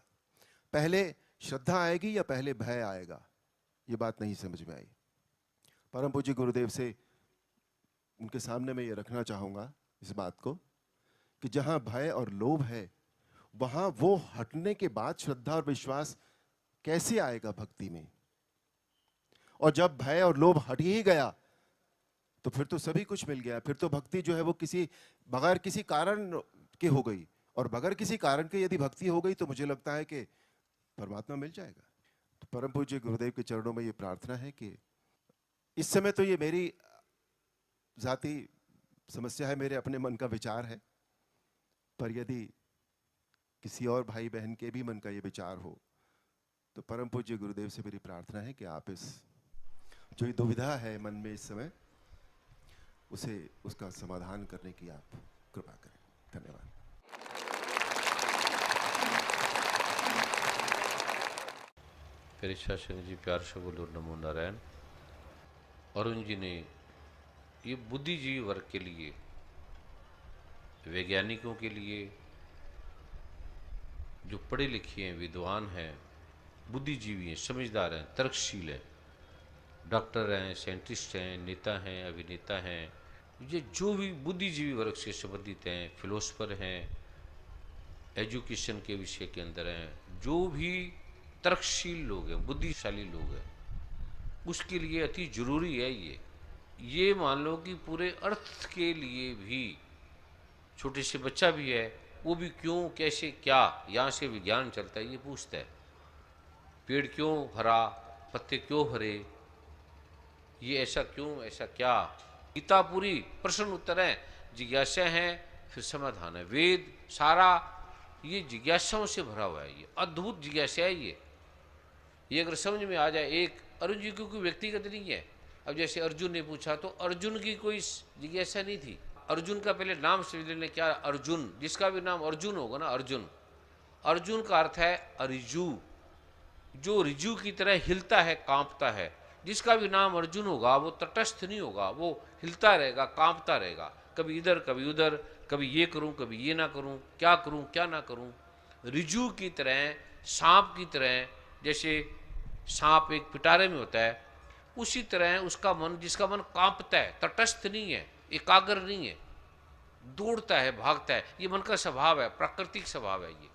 पहले श्रद्धा आएगी या पहले भय आएगा? ये बात नहीं समझ में आई। परम पूज्य गुरुदेव से उनके सामने मैं ये रखना चाहूंगा इस बात को कि जहां भय और लोभ है, वहां वो हटने के बाद श्रद्धा और विश्वास कैसे आएगा भक्ति में? और जब भय और लोभ हट ही गया तो फिर तो सभी कुछ मिल गया। फिर तो भक्ति जो है वो बगैर किसी कारण के हो गई, और बगैर किसी कारण के यदि भक्ति हो गई तो मुझे लगता है कि परमात्मा मिल जाएगा। तो परम पूज्य गुरुदेव के चरणों में ये प्रार्थना है कि इस समय तो ये मेरी जाति समस्या है, मेरे अपने मन का विचार है, पर यदि किसी और भाई बहन के भी मन का ये विचार हो तो परम पूज्य गुरुदेव से मेरी प्रार्थना है कि आप इस जो ये दुविधा है मन में इस समय, उसका समाधान करने की आप कृपा करें। धन्यवाद। प्यारे शासन जी, प्यार से बोलो नमो नारायण। अरुण जी ने ये बुद्धिजीवी वर्ग के लिए, वैज्ञानिकों के लिए, जो पढ़े लिखे हैं, विद्वान हैं, बुद्धिजीवी हैं, समझदार हैं, तर्कशील हैं, डॉक्टर हैं, साइंटिस्ट हैं, नेता हैं, अभिनेता हैं, ये जो भी बुद्धिजीवी वर्ग से संबंधित हैं, फिलोसफर हैं, एजुकेशन के विषय के अंदर हैं, जो भी तर्कशील लोग हैं, बुद्धिशाली लोग हैं, उसके लिए अति जरूरी है ये मान लो कि पूरे अर्थ के लिए भी, छोटे से बच्चा भी है वो भी क्यों, कैसे, क्या, यहाँ से विज्ञान चलता है, ये पूछता है। पेड़ क्यों हरा, पत्ते क्यों हरे, ये ऐसा क्यों, ऐसा क्या। गीता पूरी प्रश्न उत्तर है, जिज्ञासा है, फिर समाधान है। वेद सारा ये जिज्ञासाओं से भरा हुआ है, ये अद्भुत जिज्ञासा है। ये अगर समझ में आ जाए, एक अर्जुन जी की कोई व्यक्तिगत नहीं है। अब जैसे अर्जुन ने पूछा तो अर्जुन की कोई जिज्ञासा नहीं थी। अर्जुन का पहले नाम समझ लेने, क्या अर्जुन, जिसका भी नाम अर्जुन होगा ना, अर्जुन, अर्जुन का अर्थ है अरिजु, जो रिजु की तरह हिलता है, कांपता है। जिसका भी नाम अर्जुन होगा वो तटस्थ नहीं होगा, वो हिलता रहेगा, कांपता रहेगा, कभी इधर कभी उधर, कभी ये करूं कभी ये ना करूं, क्या करूं क्या ना करूं। रिजु की तरह, सांप की तरह, जैसे सांप एक पिटारे में होता है, उसी तरह उसका मन, जिसका मन कांपता है, तटस्थ नहीं है, एकाग्र नहीं है, दौड़ता है, भागता है, ये मन का स्वभाव है, प्राकृतिक स्वभाव है ये।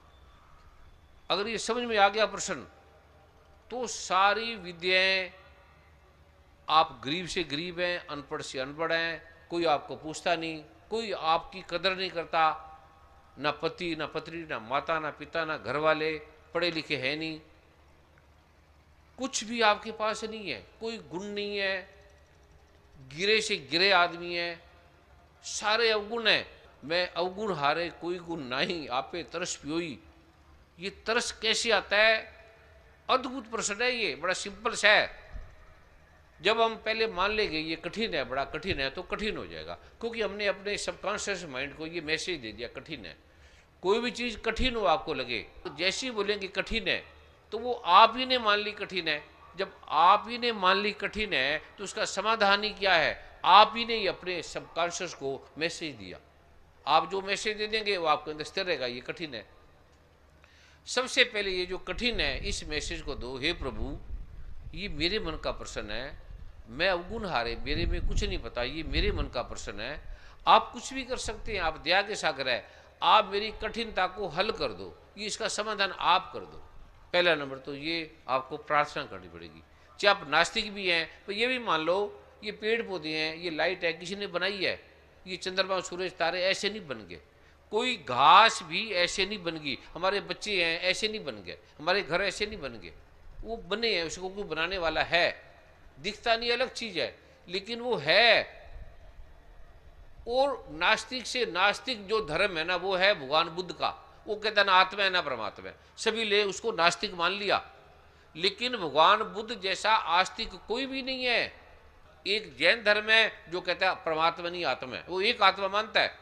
अगर ये समझ में आ गया प्रश्न, तो सारी विद्याएं, आप गरीब से गरीब हैं, अनपढ़ से अनपढ़ हैं, कोई आपको पूछता नहीं, कोई आपकी कदर नहीं करता, ना पति ना पत्नी ना माता ना पिता ना घर वाले, पढ़े लिखे हैं नहीं, कुछ भी आपके पास नहीं है, कोई गुण नहीं है, गिरे से गिरे आदमी है, सारे अवगुण है। मैं अवगुण हारे कोई गुण नहीं, आपे तरस पियोई। ये तरस कैसे आता है? अद्भुत प्रश्न है ये, बड़ा सिंपल सा है। जब हम पहले मान लेंगे ये कठिन है, बड़ा कठिन है, तो कठिन हो जाएगा, क्योंकि हमने अपने सबकॉन्शियस माइंड को ये मैसेज दे दिया कठिन है। कोई भी चीज़ कठिन हो आपको लगे, तो जैसे ही बोलेंगे कठिन है, तो वो आप ही ने मान ली कठिन है। जब आप ही ने मान ली कठिन है, तो उसका समाधान ही क्या है? आप ही ने अपने सबकॉन्शियस को मैसेज दिया। आप जो मैसेज दे देंगे वो आपके अंदर स्थिर रहेगा, ये कठिन है। सबसे पहले ये जो कठिन है, इस मैसेज को दो, हे प्रभु ये मेरे मन का प्रश्न है, मैं अवगुण हारे, मेरे में कुछ नहीं पता, ये मेरे मन का प्रश्न है, आप कुछ भी कर सकते हैं, आप दया के सागर है, आप मेरी कठिनता को हल कर दो, ये इसका समाधान आप कर दो। पहला नंबर तो ये आपको प्रार्थना करनी पड़ेगी। चाहे आप नास्तिक भी हैं तो ये भी मान लो ये पेड़ पौधे हैं, ये लाइट है, किसी ने बनाई है। ये चंद्रमा सूरज तारे ऐसे नहीं बन गए, कोई घास भी ऐसे नहीं बन गई, हमारे बच्चे हैं ऐसे नहीं बन गए, हमारे घर ऐसे नहीं बन गए, वो बने हैं, उसको कोई बनाने वाला है। दिखता नहीं अलग चीज है, लेकिन वो है। और नास्तिक से नास्तिक जो धर्म है ना, वो है भगवान बुद्ध का। वो कहता ना आत्मा है ना परमात्मा है, सभी ले उसको नास्तिक मान लिया। लेकिन भगवान बुद्ध जैसा आस्तिक कोई भी नहीं है। एक जैन धर्म है जो कहता है परमात्मा नहीं आत्मा है, वो एक आत्मा मानता है,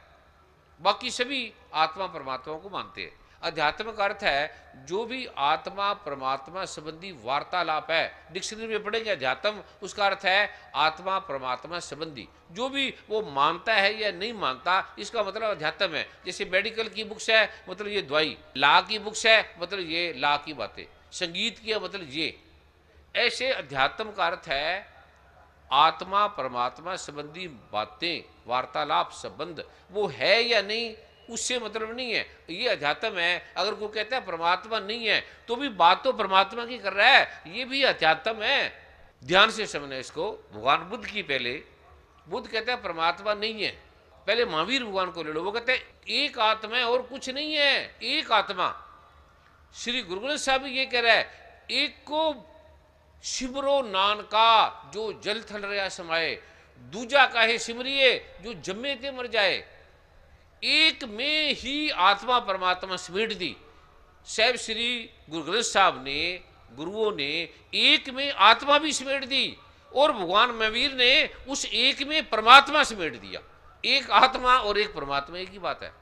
बाकी सभी आत्मा परमात्मा को मानते हैं। अध्यात्म का अर्थ है जो भी आत्मा परमात्मा संबंधी वार्तालाप है। डिक्शनरी में पढ़ेंगे अध्यात्म, उसका अर्थ है आत्मा परमात्मा संबंधी, जो भी वो मानता है या नहीं मानता, इसका मतलब अध्यात्म है। जैसे मेडिकल की बुक्स है, मतलब ये दवाई, ला की बुक्स है, मतलब ये ला की बातें, संगीत की मतलब ये। ऐसे अध्यात्म का अर्थ है आत्मा परमात्मा संबंधी बातें, वार्तालाप, संबंध, वो है या नहीं उससे मतलब नहीं है, ये अध्यात्म है। अगर कोई कहता है परमात्मा नहीं है, तो भी बात तो परमात्मा की कर रहा है, ये भी अध्यात्म है। ध्यान से समझना इसको। भगवान बुद्ध की पहले, बुद्ध कहता है परमात्मा नहीं है। पहले महावीर भगवान को ले लो, वो कहते हैं एक आत्मा है और कुछ नहीं है, एक आत्मा। श्री गुरु ग्रंथ साहब भी ये कह रहा है, एक को सिमरो नानका जो जल थल रहा समाए, दूजा काहे सिमरिए जो जम्मे ते मर जाए। एक में ही आत्मा परमात्मा समेट दी। साहब श्री गुरु ग्रंथ साहब ने, गुरुओं ने एक में आत्मा भी समेट दी, और भगवान महावीर ने उस एक में परमात्मा समेट दिया। एक आत्मा और एक परमात्मा एक ही बात है।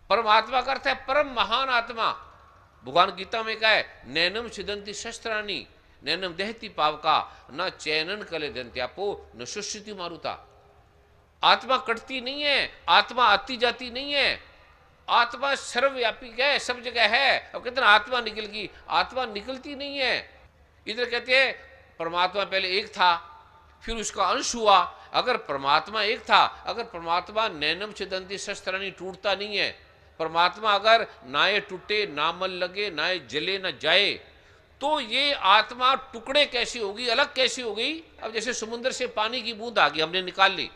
परमात्मा का अर्थ है परम महान आत्मा। भगवान गीता में कहा है, नैनम छिदंती शस्त्राणी नैनम दहती पावका न चैनन कले दंत्यापो न सुश्रुति मारुता। आत्मा कटती नहीं है, आत्मा आती जाती नहीं है, आत्मा सर्वव्यापी है, सब जगह है। अब कहते हैं आत्मा निकल गई, आत्मा निकलती नहीं है। इधर कहते हैं परमात्मा पहले एक था, फिर उसका अंश हुआ। अगर परमात्मा एक था, अगर परमात्मा नैनम छिदंती शस्त्राणी टूटता नहीं है, परमात्मा अगर ना ये टूटे, ना मल लगे, ना ये जले, ना जाए, तो ये आत्मा टुकड़े कैसी होगी, अलग कैसी होगी। अब जैसे समुद्र से पानी की बूंद आ गई, हमने निकाल ली,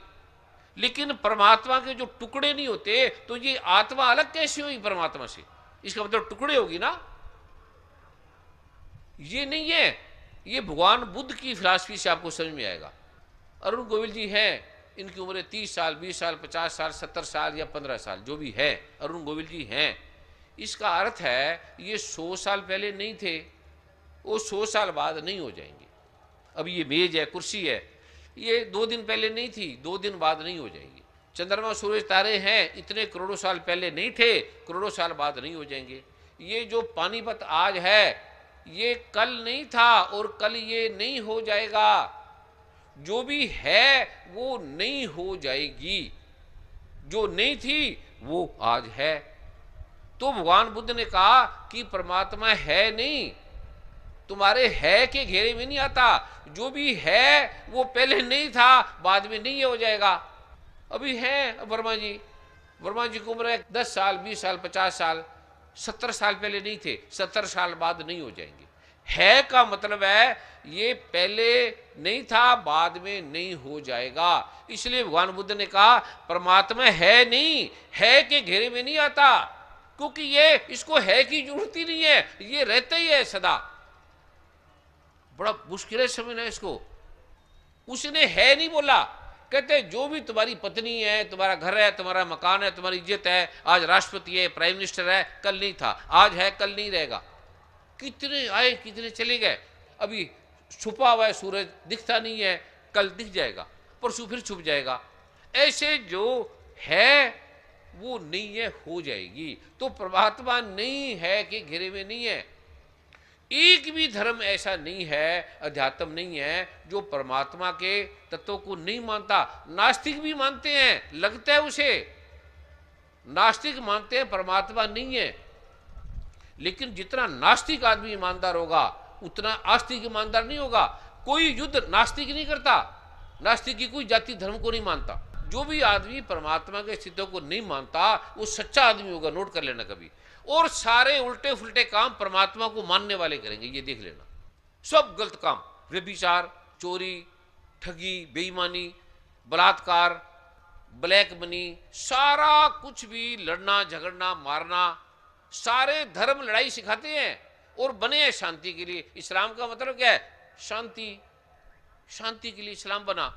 लेकिन परमात्मा के जो टुकड़े नहीं होते, तो ये आत्मा अलग कैसी होगी परमात्मा से? इसका मतलब टुकड़े होगी ना, ये नहीं है। ये भगवान बुद्ध की फिलॉसफी से आपको समझ में आएगा। अरुण गोविल जी हैं, इनकी उम्र 30 साल, 20 साल, 50 साल, 70 साल या 15 साल, जो भी है, अरुण गोविल जी हैं। इसका अर्थ है ये 100 साल पहले नहीं थे, वो 100 साल बाद नहीं हो जाएंगे। अब ये मेज है, कुर्सी है, ये 2 दिन पहले नहीं थी, 2 दिन बाद नहीं हो जाएंगी। चंद्रमा सूरज तारे हैं, इतने करोड़ों साल पहले नहीं थे, करोड़ों साल बाद नहीं हो जाएंगे। ये जो पानीपत आज है, ये कल नहीं था और कल ये नहीं हो जाएगा। जो भी है वो नहीं हो जाएगी, जो नहीं थी वो आज है। तो भगवान बुद्ध ने कहा कि परमात्मा है नहीं, तुम्हारे है के घेरे में नहीं आता। जो भी है वो पहले नहीं था, बाद में नहीं हो जाएगा। अभी है वर्मा जी, वर्मा जी की उम्र है 10 साल, 20 साल, 50 साल, 70 साल पहले नहीं थे, 70 साल बाद नहीं हो जाएंगे। है का मतलब है ये पहले नहीं था, बाद में नहीं हो जाएगा। इसलिए भगवान बुद्ध ने कहा परमात्मा है नहीं, है के घेरे में नहीं आता, क्योंकि ये इसको है की जरूरत ही नहीं है, ये रहता ही है सदा। बड़ा मुश्किल है समझना इसको। उसने है नहीं बोला, कहते जो भी तुम्हारी पत्नी है, तुम्हारा घर है, तुम्हारा मकान है, तुम्हारी इज्जत है, आज राष्ट्रपति है, प्राइम मिनिस्टर है, कल नहीं था, आज है कल नहीं रहेगा। कितने आए कितने चले गए। अभी छुपा हुआ है सूरज, दिखता नहीं है, कल दिख जाएगा, परसों फिर छुप जाएगा। ऐसे जो है वो नहीं है, हो जाएगी। तो परमात्मा नहीं है कि घेरे में नहीं है। एक भी धर्म ऐसा नहीं है, अध्यात्म नहीं है, जो परमात्मा के तत्वों को नहीं मानता। नास्तिक भी मानते हैं, लगता है उसे, नास्तिक मानते हैं परमात्मा नहीं है। लेकिन जितना नास्तिक आदमी ईमानदार होगा, उतना आस्तिक ईमानदार नहीं होगा। कोई युद्ध नास्तिक नहीं करता, नास्तिक की कोई जाति धर्म को नहीं मानता। जो भी आदमी परमात्मा के अस्तित्व को नहीं मानता, वो सच्चा आदमी होगा, नोट कर लेना कभी। और सारे उल्टे फुल्टे काम परमात्मा को मानने वाले करेंगे, ये देख लेना। सब गलत काम, व्यभिचार, चोरी, ठगी, बेईमानी, बलात्कार, ब्लैक मनी, सारा कुछ भी, लड़ना झगड़ना मारना, सारे धर्म लड़ाई सिखाते हैं और बने हैं शांति के लिए। इस्लाम का मतलब क्या है? शांति। शांति के लिए इस्लाम बना।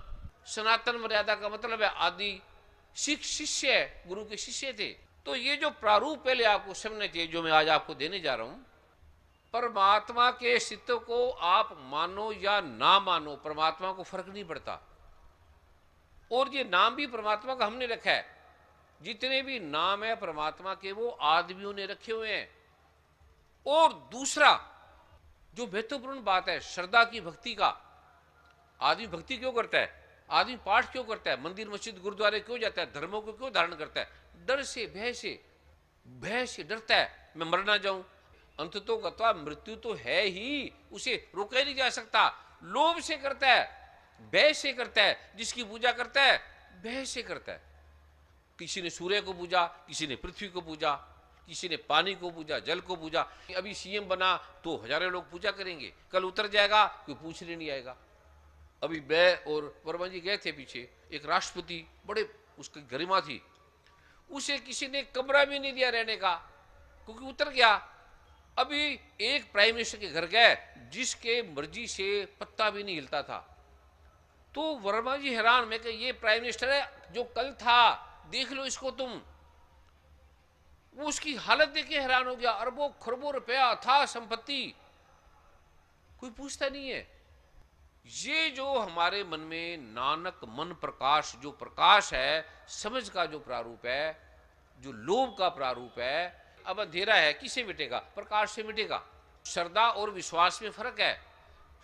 सनातन मर्यादा का मतलब है आदि। सिख शिष्य है, गुरु के शिष्य थे। तो ये जो प्रारूप पहले आपको समझना चाहिए, जो मैं आज आपको देने जा रहा हूं, परमात्मा के अस्तित्व को आप मानो या ना मानो, परमात्मा को फर्क नहीं पड़ता। और ये नाम भी परमात्मा का हमने रखा है। जितने भी नाम है परमात्मा के, वो आदमियों ने रखे हुए हैं। और दूसरा जो महत्वपूर्ण बात है, श्रद्धा की, भक्ति का। आदमी भक्ति क्यों करता है? आदमी पाठ क्यों करता है? मंदिर मस्जिद गुरुद्वारे क्यों जाता है? धर्मों को क्यों धारण करता है? डर से, भय से। भय से डरता है, मैं मर ना जाऊं। अंत तो गत्वा, मृत्यु तो है ही, उसे रोका ही नहीं जा सकता। लोभ से करता है, भय से करता है। जिसकी पूजा करता है, भय से करता है। किसी ने सूर्य को पूजा, किसी ने पृथ्वी को पूजा, किसी ने पानी को पूजा, जल को पूजा। अभी सीएम बना तो हजारों लोग पूजा करेंगे, कल उतर जाएगा कोई पूछने नहीं आएगा। अभी मैं और वर्मा जी गए थे पीछे, एक राष्ट्रपति, बड़े उसकी गरिमा थी, उसे किसी ने कमरा भी नहीं दिया रहने का, क्योंकि उतर गया। अभी एक प्राइम मिनिस्टर के घर गए, जिसके मर्जी से पत्ता भी नहीं हिलता था। तो वर्मा जी हैरान, मैं कि ये प्राइम मिनिस्टर है जो कल था, देख लो इसको तुम। वो उसकी हालत देख के हैरान हो गया। अरबों खरबों रुपया था, संपत्ति, कोई पूछता नहीं है। ये जो हमारे मन में नानक मन प्रकाश, जो प्रकाश है, समझ का जो प्रारूप है, जो लोभ का प्रारूप है, अब अंधेरा है, किससे मिटेगा? प्रकाश से मिटेगा। श्रद्धा और विश्वास में फर्क है।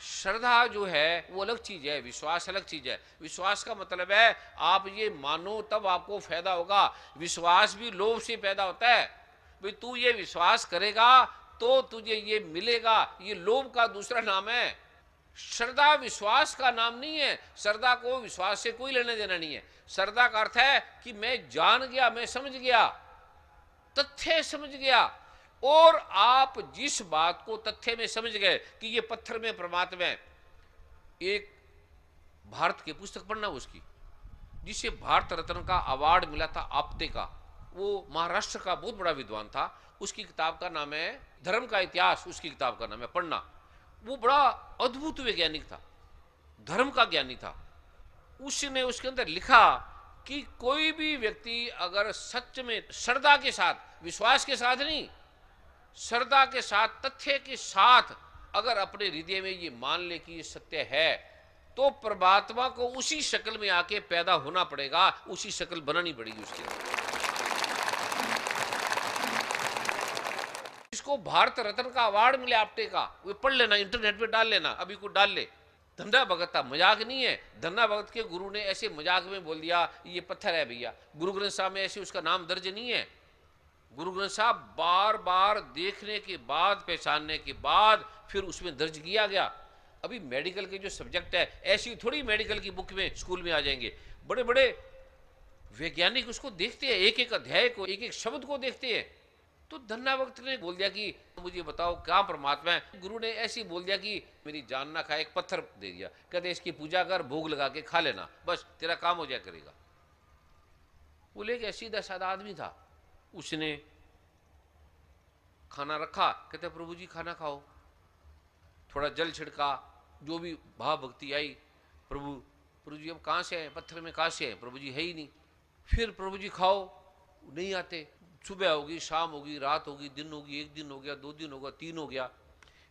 श्रद्धा जो है वो अलग चीज है, विश्वास अलग चीज है। विश्वास का मतलब है आप ये मानो तब आपको फायदा होगा। विश्वास भी लोभ से पैदा होता है। भाई तू ये विश्वास करेगा तो तुझे ये मिलेगा, ये लोभ का दूसरा नाम है। श्रद्धा विश्वास का नाम नहीं है। श्रद्धा को विश्वास से कोई लेने देना नहीं है। श्रद्धा का अर्थ है कि मैं जान गया, मैं समझ गया, तथ्य समझ गया। और आप जिस बात को तथ्य में समझ गए कि ये पत्थर में परमात्मा है। एक भारत की पुस्तक पढ़ना उसकी, जिसे भारत रत्न का अवार्ड मिला था आपटे का, वो महाराष्ट्र का बहुत बड़ा विद्वान था। उसकी किताब का नाम है धर्म का इतिहास, उसकी किताब का नाम है, पढ़ना। वो बड़ा अद्भुत वैज्ञानिक था, धर्म का ज्ञानी था। उसने उसके अंदर लिखा कि कोई भी व्यक्ति अगर सच में श्रद्धा के साथ, विश्वास के साथ नहीं, श्रद्धा के साथ, तथ्य के साथ अगर अपने हृदय में ये मान ले कि ये सत्य है, तो परमात्मा को उसी शक्ल में आके पैदा होना पड़ेगा, उसी शक्ल बनानी पड़ेगी उसके लिए। इसको भारत रत्न का अवार्ड मिले आपटे का, वो पढ़ लेना, इंटरनेट पे डाल लेना, अभी को डाल ले। धन्ना भगत था, मजाक नहीं है। धन्ना भगत के गुरु ने ऐसे मजाक में बोल दिया ये पत्थर है भैया। गुरु ग्रंथ साहब में ऐसे उसका नाम दर्ज नहीं है। गुरु ग्रंथ साहब बार बार देखने के बाद, पहचानने के बाद फिर उसमें दर्ज किया गया। अभी मेडिकल के जो सब्जेक्ट है, ऐसी थोड़ी मेडिकल की बुक में स्कूल में आ जाएंगे। बड़े बड़े वैज्ञानिक उसको देखते हैं, एक एक अध्याय को, एक एक शब्द को देखते हैं। तो धन्ना भगत ने बोल दिया कि मुझे बताओ क्या परमात्मा है। गुरु ने ऐसी बोल दिया कि मेरी जान ना खाए, एक पत्थर दे दिया, कहते इसकी पूजा कर, भोग लगा के खा लेना, बस तेरा काम हो जाया करेगा। बोले कि सीधा साधा आदमी था। उसने खाना रखा, कहते प्रभु जी खाना खाओ। थोड़ा जल छिड़का, जो भी भाव भक्ति आई, प्रभु जी अब कहाँ से आए, पत्थर में कहाँ से आए, प्रभु जी है ही नहीं। फिर प्रभु जी खाओ, नहीं आते। सुबह होगी, शाम होगी, रात होगी, दिन होगी, एक दिन हो गया, 2 दिन होगा, 3 हो गया।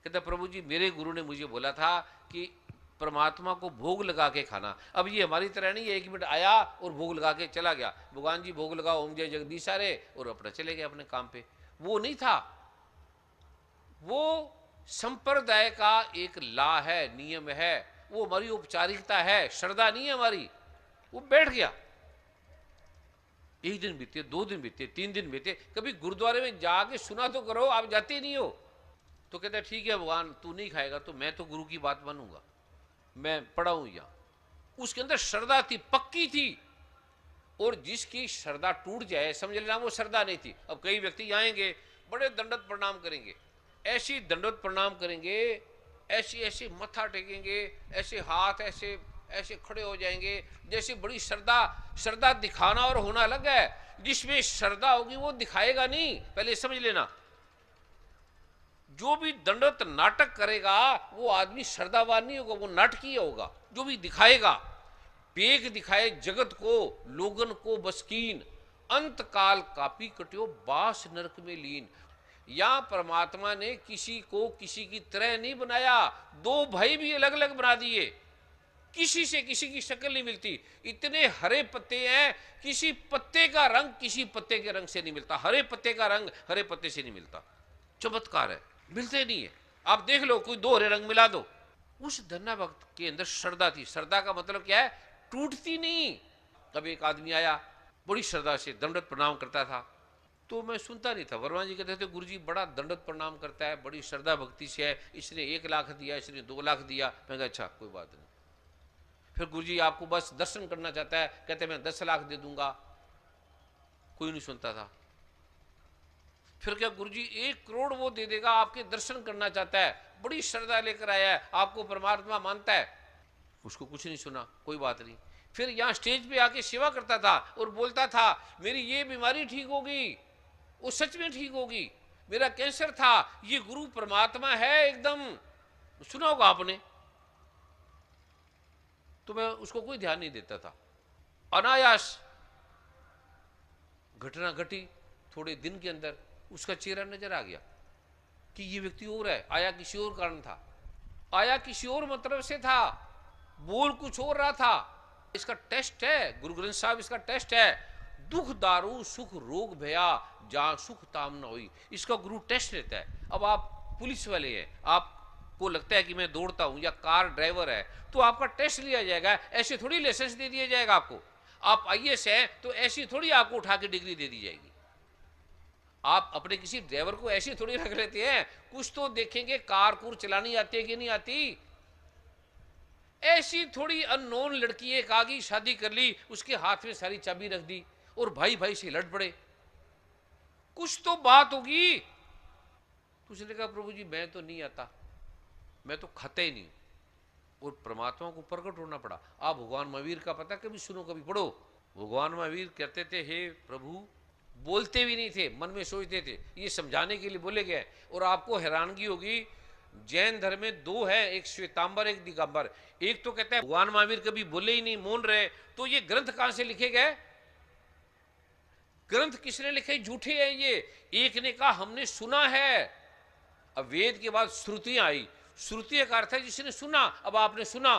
कहते प्रभु जी मेरे गुरु ने मुझे बोला था कि परमात्मा को भोग लगा के खाना। अब ये हमारी तरह नहीं है 1 मिनट आया और भोग लगा के चला गया, भगवान जी भोग लगाओ, ओम जय जगदीश रे, और अपना चले गए अपने काम पे। वो नहीं था। वो संप्रदाय का एक ला है, नियम है, वो हमारी औपचारिकता है, श्रद्धा नहीं है हमारी। वो बैठ गया। 1 दिन बीते, 2 दिन बीते, 3 दिन बीते, कभी गुरुद्वारे में जाके सुना तो करो, आप जाते नहीं हो। तो कहते ठीक है भगवान, तू नहीं खाएगा तो मैं तो गुरु की बात मानूंगा, मैं पढ़ा हूं यहां। उसके अंदर श्रद्धा थी, पक्की थी। और जिसकी श्रद्धा टूट जाए, समझ लेना वो श्रद्धा नहीं थी। अब कई व्यक्ति आएंगे, बड़े दंडवत प्रणाम करेंगे, ऐसी दंडवत प्रणाम करेंगे, ऐसे ऐसे मत्था टेकेंगे, ऐसे हाथ ऐसे ऐसे खड़े हो जाएंगे जैसे बड़ी श्रद्धा। श्रद्धा दिखाना और होना अलग है। जिसमें श्रद्धा होगी वो दिखाएगा नहीं, पहले समझ लेना। जो भी दंडवत नाटक करेगा वो आदमी श्रद्धावान नहीं होगा, वो नाटकीय होगा। जो भी दिखाएगा, पेग दिखाए जगत को, लोगन को बसकीन, अंत काल कापी कट्यो बास नरक में लीन। या परमात्मा ने किसी को किसी की तरह नहीं बनाया, दो भाई भी अलग अलग बना दिए, किसी से किसी की शक्ल नहीं मिलती। इतने हरे पत्ते हैं, किसी पत्ते का रंग किसी पत्ते के रंग से नहीं मिलता, हरे पत्ते का रंग हरे पत्ते से नहीं मिलता। चमत्कार है, मिलते नहीं है। आप देख लो, कोई दो हरे रंग मिला दो। उस धन्ना भक्त के अंदर श्रद्धा थी। श्रद्धा का मतलब क्या है? टूटती नहीं। तब एक आदमी आया, बड़ी श्रद्धा से दंडवत प्रणाम करता था, तो मैं सुनता नहीं था। वर्मा जी कहते थे गुरुजी बड़ा दंडवत प्रणाम करता है, बड़ी श्रद्धा भक्ति से है, इसने 1 लाख दिया, इसने 2 लाख दिया। मैं कहा अच्छा कोई बात नहीं। फिर गुरुजी आपको बस दर्शन करना चाहता है, कहते मैं 10 लाख दे दूंगा। कोई नहीं सुनता था। फिर क्या गुरुजी 1 करोड़ वो दे देगा, आपके दर्शन करना चाहता है, बड़ी श्रद्धा लेकर आया है, आपको परमात्मा मानता है। उसको कुछ नहीं सुना, कोई बात नहीं। फिर यहाँ स्टेज पे आके सेवा करता था और बोलता था मेरी ये बीमारी ठीक होगी, वो सच में ठीक होगी। मेरा कैंसर था, ये गुरु परमात्मा है एकदम। सुना होगा आपने। तो मैं उसको कोई ध्यान नहीं देता था। अनायास घटना घटी, थोड़े दिन के अंदर उसका चेहरा नजर आ गया कि ये व्यक्ति और है। आया किसी और कारण था, आया किसी और मतलब से था, बोल कुछ और रहा था। इसका टेस्ट है, गुरु ग्रंथ साहब इसका टेस्ट है। दुख दारू सुख रोग भया जहां सुख ताम न हुई। इसका गुरु टेस्ट लेता है। अब आप पुलिस वाले हैं, आपको लगता है कि मैं दौड़ता हूं, या कार ड्राइवर है, तो आपका टेस्ट लिया जाएगा। ऐसे थोड़ी लाइसेंस दे दिया जाएगा आपको। आप आईएएस हैं तो ऐसी थोड़ी आपको उठा के डिग्री दे दी जाएगी। आप अपने किसी ड्राइवर को ऐसी थोड़ी रख लेते हैं, कुछ तो देखेंगे कार कूर चलानी आती है कि नहीं आती। ऐसी थोड़ी अननोन लड़की एक आ गई, शादी कर ली, उसके हाथ में सारी चाबी रख दी और भाई भाई से लड़ पड़े। कुछ तो बात होगी। तो उसने कहा प्रभु जी मैं तो नहीं आता, मैं तो खाता ही नहीं। और परमात्मा को प्रकट होना पड़ा। आप भगवान महावीर का पता कभी सुनो, कभी पढ़ो। भगवान महावीर कहते थे हे प्रभु, बोलते भी नहीं थे, मन में सोचते थे। ये समझाने के लिए बोले गए। और आपको हैरानगी होगी, जैन धर्म में 2 है, एक श्वेतांबर एक दिगंबर। एक तो कहता है भगवान महावीर कभी बोले ही नहीं, मौन रहे। तो ये ग्रंथ कहां से लिखे गए? ग्रंथ किसने लिखे? झूठे हैं ये। एक ने कहा हमने सुना है। अब वेद के बाद श्रुतियां आई। श्रुति का अर्थ है जिसने सुना। अब आपने सुना,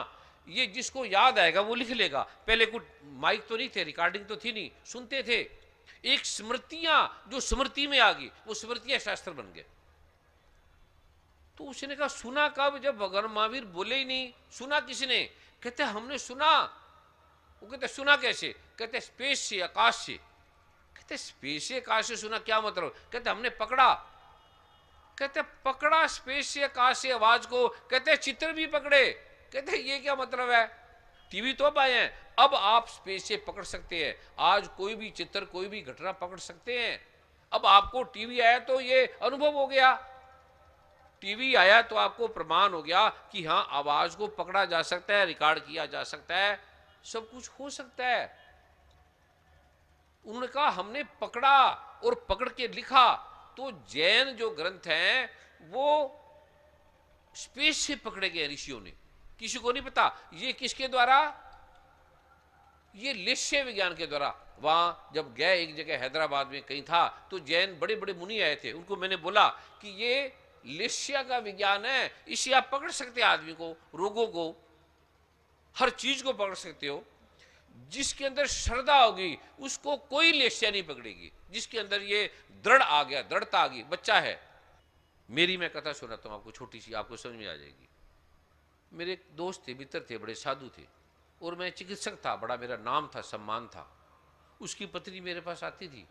ये जिसको याद आएगा वो लिख लेगा। पहले कुछ माइक तो नहीं थे, रिकॉर्डिंग तो थी नहीं, सुनते थे। एक स्मृतियां जो स्मृति में आ गई, वो स्मृतियां शास्त्र बन गए। तो उसने कहा सुना कब? जब भगवान महावीर बोले ही नहीं। सुना किसने? कहते हमने सुना। वो कहते सुना कैसे? कहते स्पेस से, आकाश से। कहते स्पेस से आकाश से सुना, क्या मतलब? कहते हमने पकड़ा। कहते पकड़ा स्पेस से आकाश से आवाज को। कहते चित्र भी पकड़े। कहते ये क्या मतलब है? टीवी तो अब आए हैं, अब आप स्पेस से पकड़ सकते हैं। आज कोई भी चित्र, कोई भी घटना पकड़ सकते हैं। अब आपको टीवी आया तो ये अनुभव हो गया। टीवी आया तो आपको प्रमाण हो गया कि हाँ आवाज को पकड़ा जा सकता है, रिकॉर्ड किया जा सकता है, सब कुछ हो सकता है। उन्होंने कहा हमने पकड़ा और पकड़ के लिखा। तो जैन जो ग्रंथ हैं वो स्पेस से पकड़े गए ऋषियों ने। किसी को नहीं पता ये किसके द्वारा? ये लेश्य विज्ञान के द्वारा। वहां जब गए एक जगह हैदराबाद में कहीं था, तो जैन बड़े बड़े मुनि आए थे। उनको मैंने बोला कि ये लेश्या का विज्ञान है, इससे आप पकड़ सकते हैं आदमी को, रोगों को, हर चीज को पकड़ सकते हो। जिसके अंदर श्रद्धा होगी उसको कोई लेश्या नहीं पकड़ेगी। जिसके अंदर ये दृढ़ आ गया, दृढ़ता आ गई। बच्चा है, मेरी मैं कथा सुनाता हूं आपको, छोटी सी, आपको समझ में आ जाएगी। मेरे एक दोस्त थे, मित्र थे, बड़े साधु थे, और मैं चिकित्सक था, बड़ा मेरा नाम था, सम्मान था। उसकी पत्नी मेरे पास आती थी,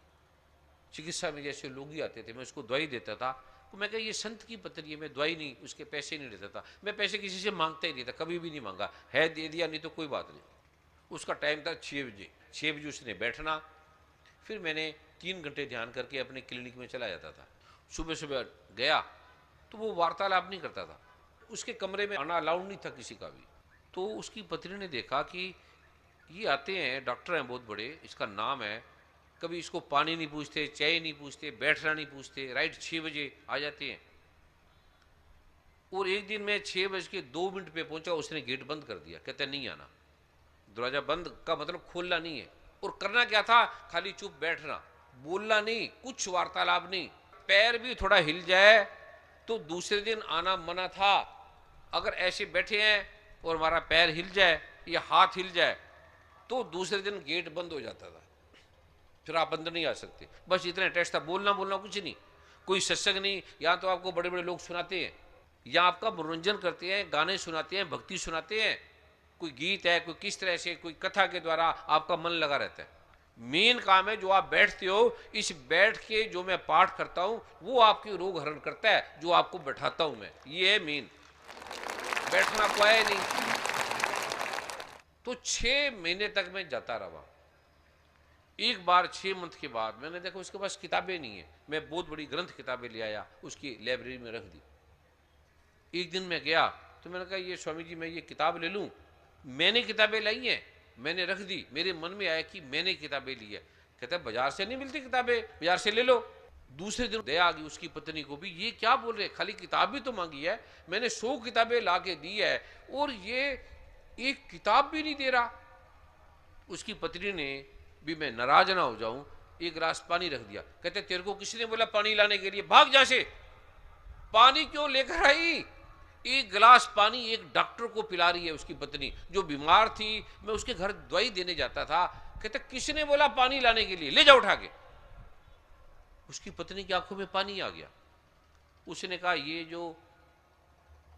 चिकित्सा में जैसे लोग ही आते थे, मैं उसको दवाई देता था। तो मैं कहा ये संत की पत्नी है, मैं दवाई नहीं, उसके पैसे नहीं लेता था। मैं पैसे किसी से मांगता ही नहीं था, कभी भी नहीं मांगा है, दे दिया, नहीं तो कोई बात नहीं। उसका टाइम था 6 बजे। 6 बजे उसने बैठना, फिर मैंने 3 घंटे ध्यान करके अपने क्लिनिक में चला जाता था। सुबह सुबह गया तो वो वार्तालाप नहीं करता था, उसके कमरे में आना अलाउड नहीं था किसी का भी। तो उसकी पत्नी ने देखा कि ये आते हैं, डॉक्टर हैं बहुत बड़े, इसका नाम है, कभी इसको पानी नहीं पूछते, चाय नहीं पूछते, बैठना नहीं पूछते, राइट 6 बजे आ जाते हैं। और एक दिन मैं 6:02 पे पहुंचा, उसने गेट बंद कर दिया, कहते नहीं आना। दरवाजा बंद का मतलब खोलना नहीं है। और करना क्या था, खाली चुप बैठना, बोलना नहीं, कुछ वार्तालाप नहीं। पैर भी थोड़ा हिल जाए तो दूसरे दिन आना मना था। अगर ऐसे बैठे हैं और हमारा पैर हिल जाए या हाथ हिल जाए तो दूसरे दिन गेट बंद हो जाता था, फिर आप अंदर नहीं आ सकते। बस इतना टेस्ट था, बोलना बोलना कुछ नहीं, कोई सत्संग नहीं। यहाँ तो आपको बड़े बड़े लोग सुनाते हैं, या आपका मनोरंजन करते हैं, गाने सुनाते हैं, भक्ति सुनाते हैं, कोई गीत है, कोई किस तरह से, कोई कथा के द्वारा आपका मन लगा रहता है। मेन काम है जो आप बैठते हो, इस बैठ के जो मैं पाठ करता हूं वो आपकी रोग हरण करता है, जो आपको बैठाता हूं मैं, ये है मेन। बैठना आपको आया नहीं। तो 6 महीने तक मैं जाता रहा। एक बार 6 मंथ के बाद मैंने देखा उसके पास किताबें नहीं है। मैं बहुत बड़ी ग्रंथ किताबें ले आया, उसकी लाइब्रेरी में रख दी। एक दिन मैं गया तो मैंने कहा, ये स्वामी जी मैं ये किताब ले लूं? मैंने किताबें लाई हैं, मैंने रख दी। मेरे मन में आया कि मैंने किताबें ली है। कहता बाजार से नहीं मिलती किताबें, बाजार से ले लो। दूसरे दिन दया आ गई उसकी पत्नी को भी, ये क्या बोल रहे, खाली किताब भी तो मांगी है, मैंने 100 किताबें ला के दी है और ये एक किताब भी नहीं दे रहा। उसकी पत्नी ने भी, मैं नाराज ना हो जाऊं, एक गिलास पानी रख दिया। कहते तेरे को किसी ने बोला पानी लाने के लिए, भाग जा से। पानी क्यों लेकर आई? एक गिलास पानी एक डॉक्टर को पिला रही है उसकी पत्नी, जो बीमार थी। मैं उसके घर दवाई देने जाता था। कहते किसने बोला पानी लाने के लिए, ले जा उठा के। उसकी पत्नी की आंखों में पानी आ गया। उसने कहा ये जो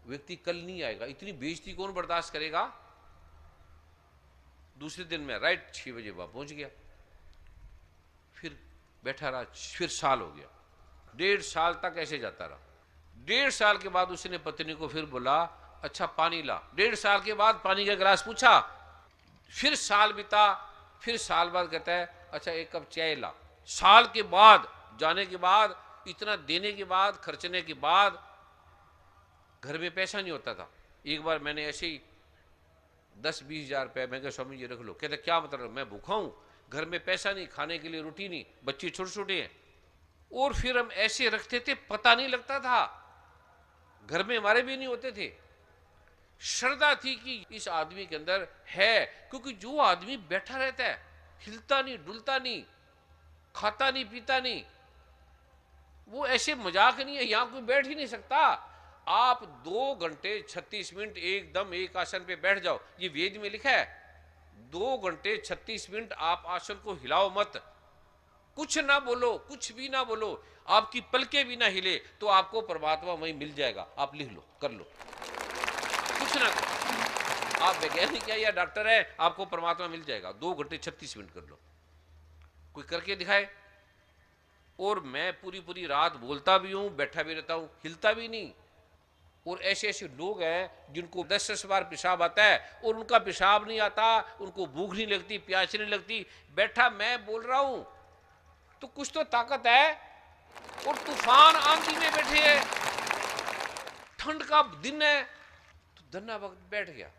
व्यक्ति कल नहीं आएगा, इतनी बेइज्जती कौन बर्दाश्त करेगा। दूसरे दिन मैं राइट 6 बजे वहां पहुंच गया, फिर बैठा रहा। फिर साल हो गया, 1.5 साल तक ऐसे जाता रहा। 1.5 साल के बाद उसने पत्नी को फिर बोला, अच्छा पानी ला। 1.5 साल के बाद पानी का गिलास पूछा। फिर साल बीता, फिर साल बाद कहता है अच्छा एक कप चाय ला। साल के बाद जाने के बाद, इतना देने के बाद, खर्चने के बाद घर में पैसा नहीं होता था। एक बार मैंने ऐसे ही 10-20 हजार रुपये, मैं कहा स्वामी जी रख लो। कहते क्या मतलब, मैं भूखा हूं, घर में पैसा नहीं, खाने के लिए रोटी नहीं, बच्चे छोटे छोटे हैं। और फिर हम ऐसे रखते थे, पता नहीं लगता था, घर में हमारे भी नहीं होते थे। श्रद्धा थी कि इस आदमी के अंदर है, क्योंकि जो आदमी बैठा रहता है, हिलता नहीं, डुलता नहीं, खाता नहीं, पीता नहीं, वो ऐसे मजाक नहीं है। यहां कोई बैठ ही नहीं सकता। आप 2 घंटे 36 मिनट एकदम एक आसन पे बैठ जाओ, ये वेद में लिखा है। 2 घंटे 36 मिनट आप आसन को हिलाओ मत, कुछ ना बोलो, कुछ भी ना बोलो, आपकी पलके भी ना हिले, तो आपको परमात्मा वहीं मिल जाएगा। आप लिख लो, कर लो, कुछ ना करो। आप वैज्ञानिक है या डॉक्टर है, आपको परमात्मा मिल जाएगा। 2 घंटे 36 मिनट कर लो, कोई करके दिखाए। और मैं पूरी रात बोलता भी हूं, बैठा भी रहता हूं, हिलता भी नहीं। और ऐसे ऐसे लोग हैं जिनको 10-10 बार पेशाब आता है और उनका पेशाब नहीं आता, उनको भूख नहीं लगती, प्यास नहीं लगती। बैठा मैं बोल रहा हूं तो कुछ तो ताकत है। और तूफान आंधी में बैठे हैं, ठंड का दिन है, तो धन्ना भक्त बैठ गया।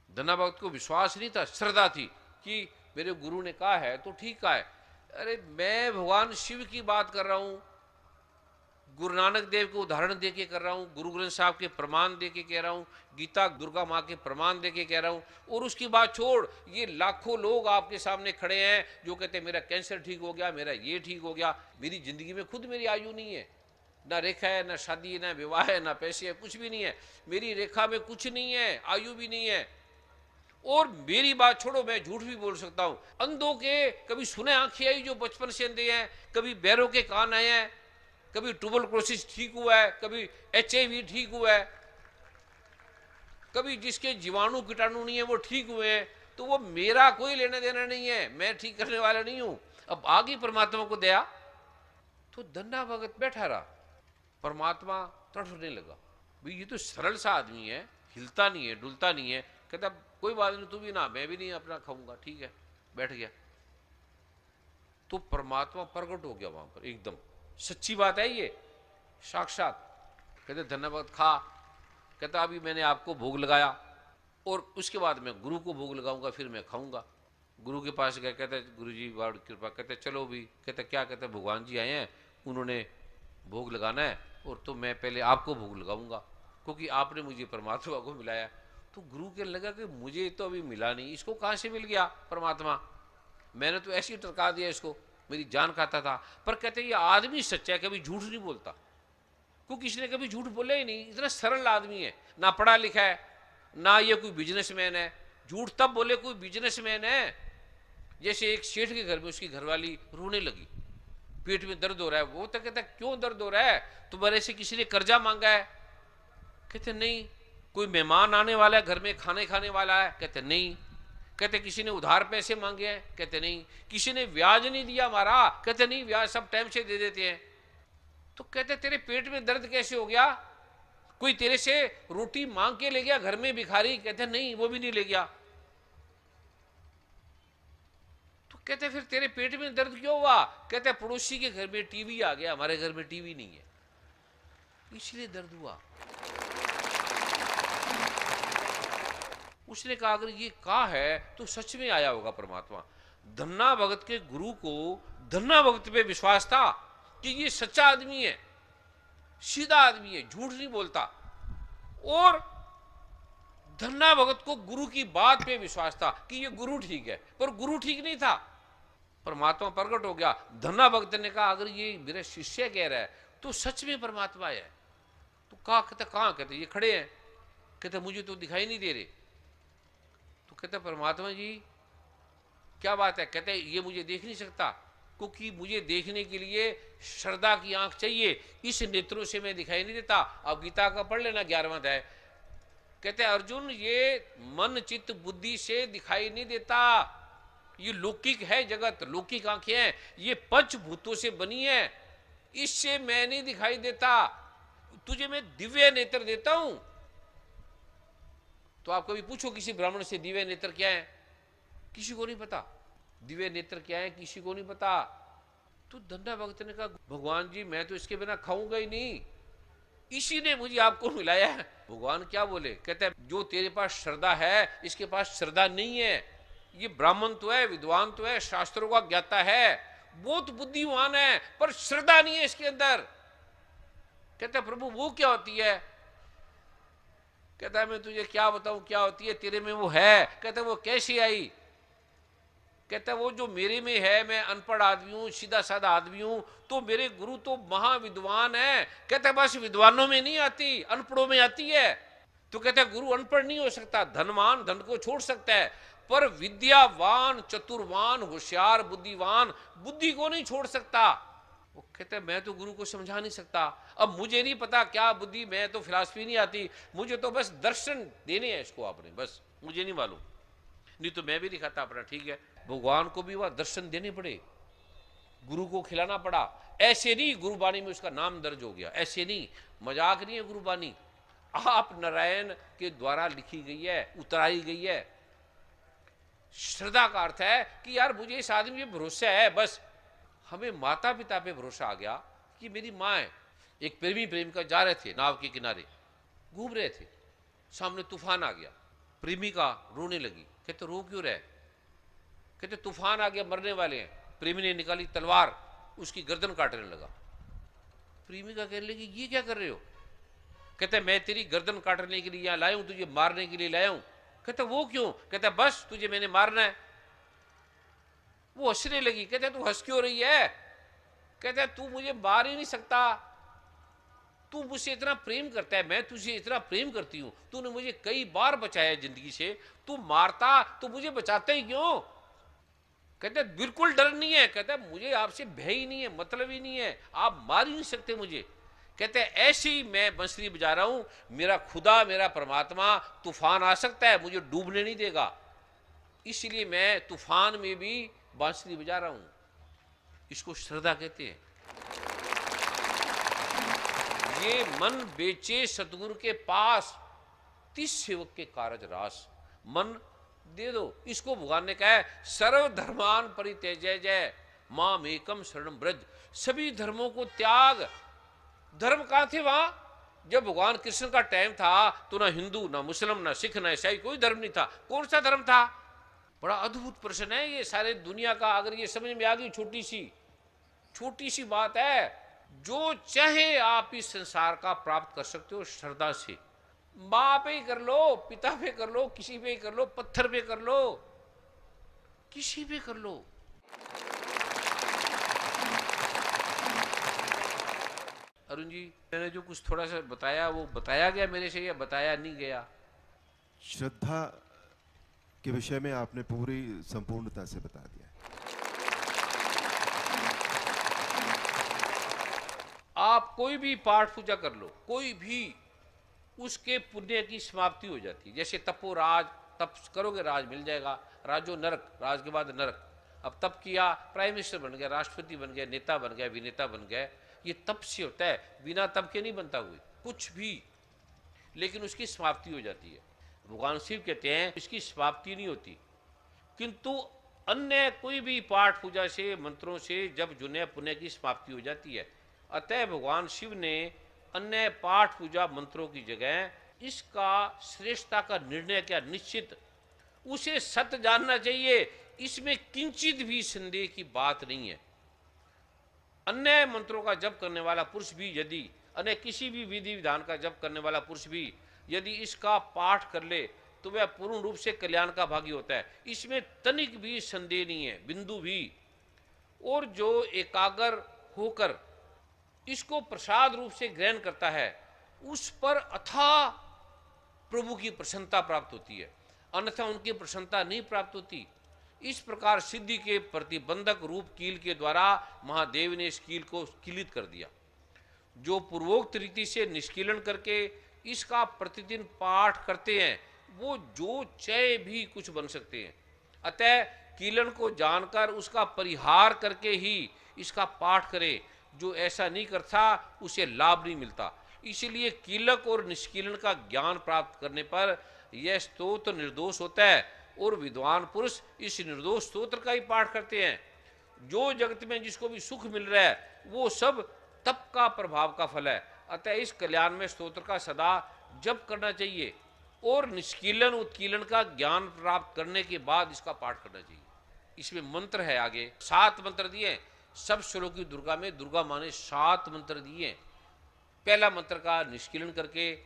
धन्ना भक्त को विश्वास नहीं था, श्रद्धा थी कि मेरे गुरु ने कहा है तो ठीक कहा है। अरे मैं भगवान शिव की बात कर रहा हूं, गुरु नानक देव को उदाहरण देके कर रहा हूं, गुरु ग्रंथ साहब के प्रमाण देके कह रहा हूं, गीता दुर्गा माँ के प्रमाण देके कह रहा हूं। और उसकी बात छोड़, ये लाखों लोग आपके सामने खड़े हैं जो कहते हैं मेरा कैंसर ठीक हो गया, मेरा ये ठीक हो गया। मेरी जिंदगी में खुद मेरी आयु नहीं है, ना रेखा है, ना शादी है, ना विवाह है, ना पैसे है, कुछ भी नहीं है। मेरी रेखा में कुछ नहीं है, आयु भी नहीं है। और मेरी बात छोड़ो, मैं झूठ भी बोल सकता हूं। अंधों के कभी सुने आंखें आई जो बचपन से अंधे हैं, कभी बैरों के कान आए हैं, कभी ट्यूबरकुलोसिस ठीक हुआ है, कभी HIV ठीक हुआ है, कभी जिसके जीवाणु कीटाणु नहीं है वो ठीक हुए हैं। तो वो मेरा कोई लेना देना नहीं है, मैं ठीक करने वाला नहीं हूं। अब आगे परमात्मा को दया। तो धन्ना भगत बैठा रहा, परमात्मा तड़फने लगा। भाई ये तो सरल सा आदमी है, हिलता नहीं है, डुलता नहीं है। कहता कोई बात नहीं, तू भी ना, मैं भी नहीं अपना खाऊंगा, ठीक है। बैठ गया तो परमात्मा प्रकट हो गया वहां पर एकदम। सच्ची बात है ये, साक्षात। कहते धन्यवाद खा। कहता अभी मैंने आपको भोग लगाया और उसके बाद मैं गुरु को भोग लगाऊंगा, फिर मैं खाऊंगा। गुरु के पास गए, कहते गुरु जी बड़ी कृपा, कहते चलो भी, कहते क्या, कहते भगवान जी आए हैं, उन्होंने भोग लगाना है और तो मैं पहले आपको भोग लगाऊंगा क्योंकि आपने मुझे परमात्मा को मिलाया। तो गुरु के लगा कि मुझे तो अभी मिला नहीं, इसको कहाँ से मिल गया परमात्मा, मैंने तो ऐसे ही टरका दिया इसको, मेरी जान खाता था। पर कहते ये आदमी सच्चा है, कभी झूठ नहीं बोलता, क्योंकि इसने कभी झूठ बोला ही नहीं, इतना सरल आदमी है, ना पढ़ा लिखा है ना ये कोई बिजनेसमैन है। झूठ तब बोले कोई बिजनेसमैन है, जैसे एक सेठ के घर में उसकी घरवाली रोने लगी, पेट में दर्द हो रहा है। वो तो कहता क्यों दर्द हो रहा है, तुम्हारे से किसी ने कर्जा मांगा है? कहते नहीं। कोई मेहमान आने वाला है घर में, खाने खाने वाला है? कहते नहीं। कहते किसी ने उधार पैसे मांगे हैं? कहते नहीं। किसी ने ब्याज नहीं दिया हमारा? कहते नहीं, ब्याज सब टाइम से दे देते हैं। तो कहते तेरे पेट में दर्द कैसे हो गया? कोई तेरे से रोटी मांग के ले गया घर में भिखारी? कहते नहीं, वो भी नहीं ले गया। तो कहते फिर तेरे पेट में दर्द क्यों हुआ? कहते पड़ोसी के घर में टीवी आ गया, हमारे घर में टीवी नहीं है, इसलिए दर्द हुआ। उसने कहा अगर ये कहा है तो सच में आया होगा परमात्मा। धन्ना भगत के गुरु को धन्ना भगत पे विश्वास था कि ये सच्चा आदमी है, सीधा आदमी है, झूठ नहीं बोलता। और धन्ना भगत को गुरु की बात पे विश्वास था कि ये गुरु ठीक है, पर गुरु ठीक नहीं था। परमात्मा प्रकट हो गया। धन्ना भगत ने कहा अगर ये मेरा शिष्य कह रहा है तो सच में परमात्मा है। तो कहा, कहते कहाँ? कहते ये खड़े हैं। कहते मुझे तो दिखाई नहीं दे रहे। तो कहते परमात्मा जी क्या बात है? कहते ये मुझे देख नहीं सकता क्योंकि मुझे देखने के लिए श्रद्धा की आंख चाहिए, इस नेत्रों से मैं दिखाई नहीं देता। अब गीता का पढ़ लेना 11वां अध्याय। कहते अर्जुन ये मन चित्त बुद्धि से दिखाई नहीं देता, ये लौकिक है जगत, लौकिक आंखें हैं, ये पंचभूतों से बनी है, इससे मैं नहीं दिखाई देता, तुझे मैं दिव्य नेत्र देता हूं। तो आप कभी पूछो किसी ब्राह्मण से दिव्य नेत्र क्या है? किसी को नहीं पता। दिव्य नेत्र क्या है किसी को नहीं पता। तो धन्ना भगत ने कहा भगवान जी मैं तो इसके बिना खाऊंगा ही नहीं, इसी ने मुझे आपको मिलाया है। भगवान क्या बोले? कहते हैं जो तेरे पास श्रद्धा है इसके पास श्रद्धा नहीं है। ये ब्राह्मण तो है, विद्वान तो है, शास्त्रों का ज्ञाता है, बहुत बुद्धिमान है, पर श्रद्धा नहीं है इसके अंदर। कहता प्रभु वो क्या होती है? कहता है मैं तुझे क्या बताऊं क्या होती है, तेरे में वो है। कहता वो कैसी आई? कहता वो जो मेरे में है, मैं अनपढ़ आदमी हूं, सीधा साधा आदमी हूं, तो मेरे गुरु तो महाविद्वान है। कहता बस विद्वानों में नहीं आती, अनपढ़ों में आती है। तो कहता गुरु अनपढ़ नहीं हो सकता, धनवान धन को छोड़ सकता है, पर विद्यावान चतुर्वान होशियार बुद्धिवान बुद्धि को नहीं छोड़ सकता। वो कहते मैं तो गुरु को समझा नहीं सकता, अब मुझे नहीं पता क्या बुद्धि, मैं तो फिलॉसफी नहीं आती, मुझे तो बस दर्शन देने हैं इसको आपने, बस मुझे नहीं मालूम, नहीं तो मैं भी नहीं खाता अपना। ठीक है, भगवान को भी वह दर्शन देने पड़े, गुरु को खिलाना पड़ा। ऐसे नहीं गुरुबाणी में उसका नाम दर्ज हो गया, ऐसे नहीं, मजाक नहीं है गुरुबाणी, आप नारायण के द्वारा लिखी गई है, उतराई गई है। श्रद्धा का अर्थ है कि यार मुझे इस आदमी पे भरोसा है। बस हमें माता पिता पे भरोसा आ गया कि मेरी माँ है। एक प्रेमी प्रेमिका जा रहे थे, नाव के किनारे घूम रहे थे, सामने तूफान आ गया, प्रेमिका रोने लगी। कहते रो क्यों रहे? कहते तूफान आ गया, मरने वाले हैं। प्रेमी ने निकाली तलवार, उसकी गर्दन काटने लगा। प्रेमिका कहने लगी ये क्या कर रहे हो? कहते मैं तेरी गर्दन काटने के लिए यहां लाया हूं, तुझे मारने के लिए लाया हूं। कहते वो क्यों? कहते बस तुझे मैंने मारना है। वो हंसने लगी। कहते तू हंस क्यों रही है? कहते तू मुझे मार ही नहीं सकता, तू मुझसे इतना प्रेम करता है, मैं तुझे इतना प्रेम करती हूं, तूने मुझे कई बार बचाया जिंदगी से, तू मारता तो मुझे बचाता ही क्यों? कहते बिल्कुल डर नहीं है। कहते मुझे आपसे भय ही नहीं है, मतलब ही नहीं है, आप मार ही नहीं सकते मुझे। कहते ऐसे ही मैं बंसुरी बजा रहा हूं, मेरा खुदा मेरा परमात्मा तूफान आ सकता है, मुझे डूबने नहीं देगा, इसलिए मैं तूफान में भी बांसुरी बजा रहा हूं। इसको श्रद्धा कहते हैं। ये मन बेचे सतगुरु के पास, 30 सेवक के कारज रास। मन दे दो, इसको भगवान ने कहा है सर्व धर्मान परित्यज्य जय माम एकम शरणम ब्रज। सभी धर्मों को त्याग। धर्म कहां थे? वहां जब भगवान कृष्ण का टाइम था तो ना हिंदू, ना मुस्लिम, ना सिख, ना ईसाई, कोई धर्म नहीं था। कौन सा धर्म था? बड़ा अद्भुत प्रश्न है ये सारे दुनिया का। अगर ये समझ में आ गई, छोटी सी बात है। जो चाहे आप इस संसार का प्राप्त कर सकते हो श्रद्धा से। माँ पे ही कर लो, पिता पे कर लो, किसी पे ही कर लो, पत्थर पे कर लो, किसी पे कर लो। अरुण जी, मैंने जो कुछ थोड़ा सा बताया वो बताया गया मेरे से या बताया नहीं गया? श्रद्धा के विषय में आपने पूरी संपूर्णता से बता दिया। आप कोई भी पाठ पूजा कर लो, कोई भी, उसके पुण्य की समाप्ति हो जाती है। जैसे तपो राज, तप करोगे राज मिल जाएगा। राजो नरक, राज के बाद नरक। अब तप किया, प्राइम मिनिस्टर बन गया, राष्ट्रपति बन गया, नेता बन गया, अभिनेता बन गया। ये तप से होता है, बिना तप के नहीं बनता हुए कुछ भी, लेकिन उसकी समाप्ति हो जाती है। भगवान शिव कहते हैं इसकी समाप्ति नहीं होती, किंतु अन्य कोई भी पाठ पूजा से, मंत्रों से जब जुने पुण्य की समाप्ति हो जाती है। अतः भगवान शिव ने अन्य पाठ पूजा मंत्रों की जगह इसका श्रेष्ठता का निर्णय क्या, निश्चित उसे सत्य जानना चाहिए, इसमें किंचित भी संदेह की बात नहीं है। अन्य मंत्रों का जप करने वाला पुरुष भी यदि, अन्य किसी भी विधि विधान का जप करने वाला पुरुष भी यदि इसका पाठ कर ले तो वह पूर्ण रूप से कल्याण का भागी होता है। इसमें तनिक भी संदेह नहीं है, बिंदु भी। और जो एकाग्र होकर इसको प्रसाद रूप से ग्रहण करता है उस पर अथाह प्रभु की प्रसन्नता प्राप्त होती है, अन्यथा उनकी प्रसन्नता नहीं प्राप्त होती। इस प्रकार सिद्धि के प्रतिबंधक रूप कील के द्वारा महादेव ने इस कील को किलित कर दिया। जो पूर्वोक्त रीति से निष्कीलन करके इसका प्रतिदिन पाठ करते हैं वो जो चाहे भी कुछ बन सकते हैं। अतः कीलन को जानकर उसका परिहार करके ही इसका पाठ करे। जो ऐसा नहीं करता उसे लाभ नहीं मिलता। इसीलिए कीलक और निष्कीलन का ज्ञान प्राप्त करने पर यह स्तोत्र निर्दोष होता है और विद्वान पुरुष इस निर्दोष स्तोत्र का ही पाठ करते हैं। जो जगत में जिसको भी सुख मिल रहा है वो सब तप का प्रभाव का फल है। अतः इस कल्याण में स्तोत्र का सदा जप करना चाहिए और निष्कीलन उत्कीलन का ज्ञान प्राप्त करने के बाद इसका पाठ करना चाहिए। इसमें मंत्र है, आगे 7 मंत्र दिए। सब श्लोकी दुर्गा में दुर्गा माँ ने 7 मंत्र दिए। पहला मंत्र का निष्कीलन करके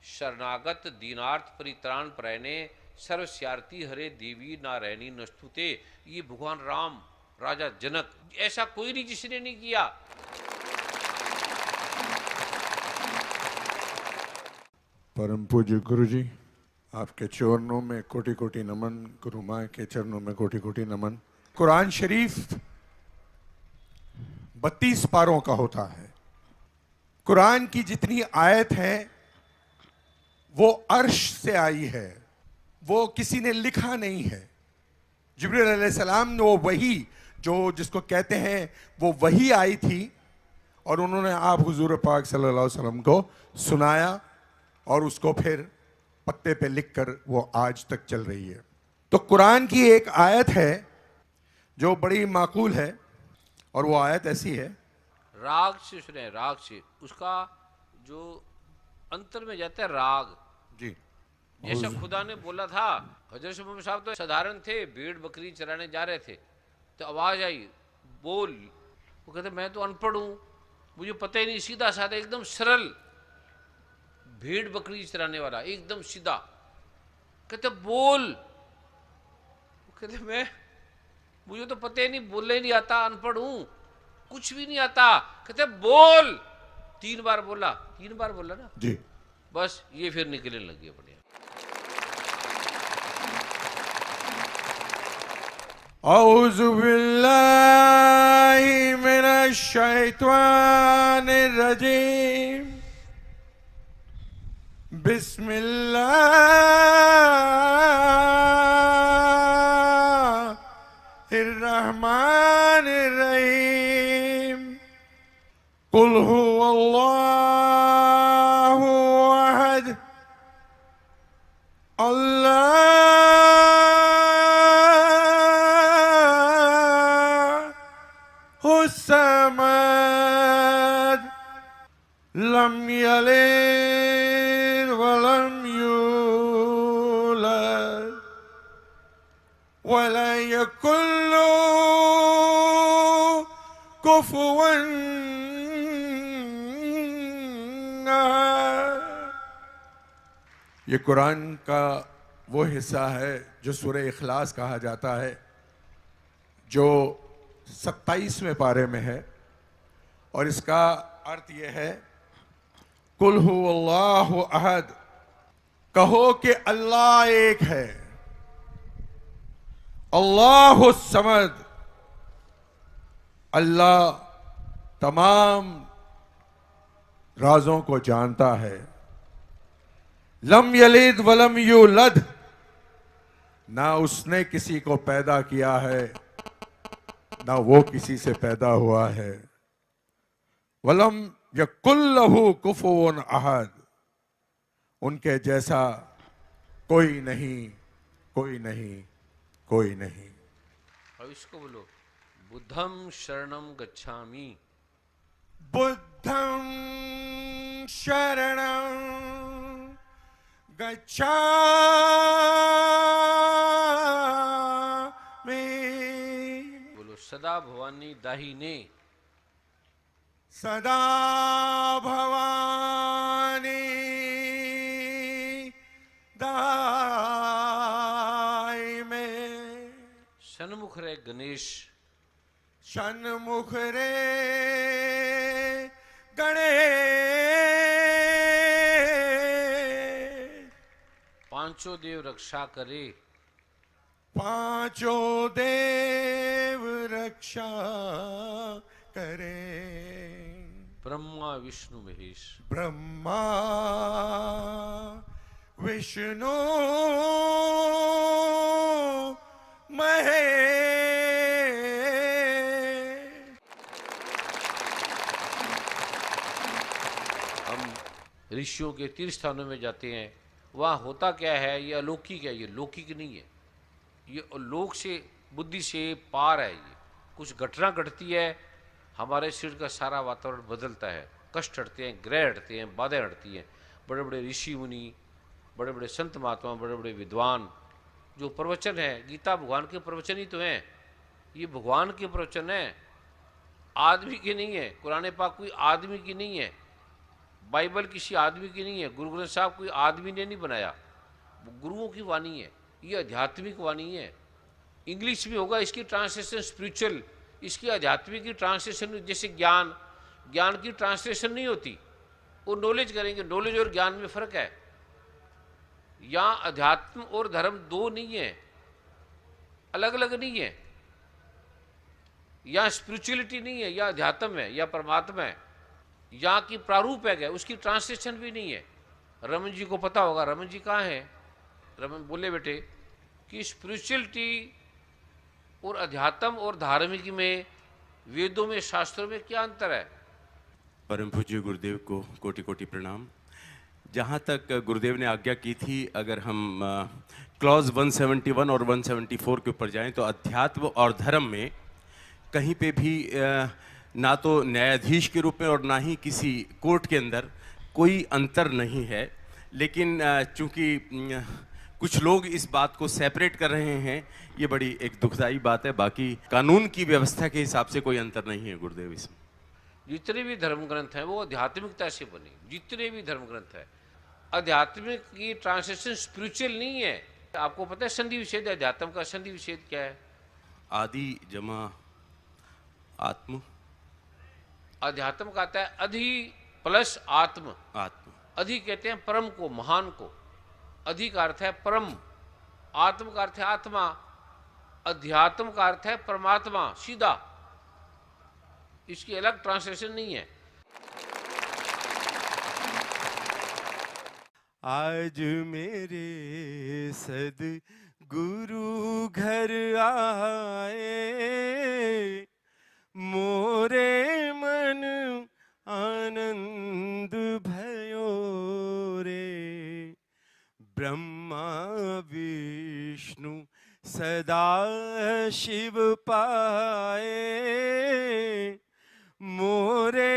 शरणागत दीनार्थ परित्राण प्रयणे सर्वस्यार्थी हरे देवी नारायणी नस्तुते। ये भगवान राम, राजा जनक, ऐसा कोई नहीं जिसने नहीं किया। परम पूज्य गुरु जी, आपके चरणों में कोटि कोटि नमन, गुरु माँ के चरणों में कोटि कोटि नमन। कुरान शरीफ 32 पारों का होता है। कुरान की जितनी आयत है वो अर्श से आई है, वो किसी ने लिखा नहीं है। जिब्रील अलैहिस्सलाम ने वो वही जो जिसको कहते हैं वो वही आई थी और उन्होंने आप हुजूर पाक सल्लल्लाहु अलैहि वसल्लम को सुनाया और उसको फिर पत्ते पे लिखकर वो आज तक चल रही है। तो कुरान की एक आयत है जो बड़ी माकूल है और वो आयत ऐसी है, राग से सुने, राग से उसका जो अंतर में जाता है राग जी। जैसा खुदा ने बोला था। हजरत मोहम्मद साहब तो साधारण थे, भेड़ बकरी चराने जा रहे थे तो आवाज आई बोल। वो कहते मैं तो अनपढ़ हूँ, मुझे पता ही नहीं, सीधा साधा एकदम सरल, भेड़ बकरी चराने वाला एकदम सीधा। कहते बोल। वो कहते मैं, मुझे तो पता ही नहीं, बोलने ही नहीं आता, अनपढ़ हूँ, कुछ भी नहीं आता। कहते बोल। 3 बार बोला, 3 बार बोला ना जी, बस ये फिर निकलने लग गया बढ़िया। औज़ु बिल्लाहि मिनश शैतानिर रजीम, बिस्मिल्लाहिर रहमानिर रहीम। कुल हुवल्लाहु अहद, अल्लाहुस Samad, lam yalid wa lam yulad wa lam yakul lahu kufuwan ahad। ये कुरान का वो हिस्सा है जो सूरह इखलास कहा जाता है, जो 27वें पारे में है, और इसका अर्थ यह है कुल हुवल्लाहु अहद, कहो कि अल्लाह एक है, अल्लाहु समद, अल्लाह तमाम राजों को जानता है। लम यलिद वलम यूलद, ना उसने किसी को पैदा किया है ना वो किसी से पैदा हुआ है। वलम यकुल्लहु कुफुवन अहद, उनके जैसा कोई नहीं, कोई नहीं, कोई नहीं। अब इसको बोलो, बुद्धम शरणम गच्छामि। बुद्धं शरणं गच्छामि। बोलो, सदा भवानी दाहिने। सदा भवानी दाहिने। सन्मुख रे गणेश। सन्मुख रे गणेश। पांचों देव रक्षा करे। पांचों देव रक्षा करे। ब्रह्मा विष्णु महेश। ब्रह्मा विष्णु महेश। हम ऋषियों के तीर्थ स्थानों में जाते हैं, वहाँ होता क्या है, ये अलौकिक है, ये लौकिक नहीं है, ये लोक से, बुद्धि से पार है। ये कुछ घटना घटती है, हमारे शरीर का सारा वातावरण बदलता है, कष्ट हटते हैं, ग्रह हटते हैं, बाधाएं हटती हैं। बड़े बड़े ऋषि मुनि, बड़े बड़े संत महात्मा, बड़े बड़े विद्वान, जो प्रवचन है, गीता भगवान के प्रवचन ही तो हैं, ये भगवान के प्रवचन है, आदमी के नहीं है। कुरान पाक कोई आदमी की नहीं है, बाइबल किसी आदमी की नहीं है, गुरु ग्रंथ साहब कोई आदमी ने नहीं बनाया, वो गुरुओं की वाणी है, ये आध्यात्मिक वाणी है। इंग्लिश में होगा इसकी ट्रांसलेशन स्पिरिचुअल, इसकी आध्यात्मिक की ट्रांसलेशन, जैसे ज्ञान, ज्ञान की ट्रांसलेशन नहीं होती, वो नॉलेज करेंगे। नॉलेज और ज्ञान में फर्क है। यहाँ अध्यात्म और धर्म दो नहीं है, अलग अलग नहीं है। यहाँ स्पिरिचुअलिटी नहीं है, या अध्यात्म है या परमात्मा है। यहाँ की प्रारूप है, उसकी ट्रांसलेशन भी नहीं है। रमन जी को पता होगा, रमन जी कहाँ है? रमन बोले बेटे कि स्पिरिचुअलिटी और अध्यात्म और धार्मिक में, वेदों में, शास्त्रों में क्या अंतर है? परम पूज्य गुरुदेव को कोटि कोटि प्रणाम। जहाँ तक गुरुदेव ने आज्ञा की थी, अगर हम क्लॉज 171 और 174 के ऊपर जाएं तो अध्यात्म और धर्म में कहीं पे भी ना तो न्यायाधीश के रूप में और ना ही किसी कोर्ट के अंदर कोई अंतर नहीं है। लेकिन चूंकि कुछ लोग इस बात को सेपरेट कर रहे हैं, ये बड़ी एक दुखदाई बात है। बाकी कानून की व्यवस्था के हिसाब से कोई अंतर नहीं है गुरुदेव इसमें। जितने भी धर्म ग्रंथ हैं वो आध्यात्मिकता से बने, जितने भी धर्म ग्रंथ हैं। आध्यात्मिक की ट्रांसलेशन स्पिरिचुअल नहीं है। आपको पता है संधि विच्छेद, अध्यात्म का संधि विच्छेद क्या है? आदि जमा आत्म। अध्यात्म का आता है अधि प्लस आत्म। आत्म। अधि कहते हैं परम को, महान को। अधि का अर्थ है परम, आत्म का अर्थ है आत्मा, अध्यात्म का अर्थ है परमात्मा, सीधा। इसकी अलग ट्रांसलेशन नहीं है। आज मेरे सद्गुरु घर आए, मोरे मन आनंद भयो रे। ब्रह्मा विष्णु सदा शिव पाए, मोरे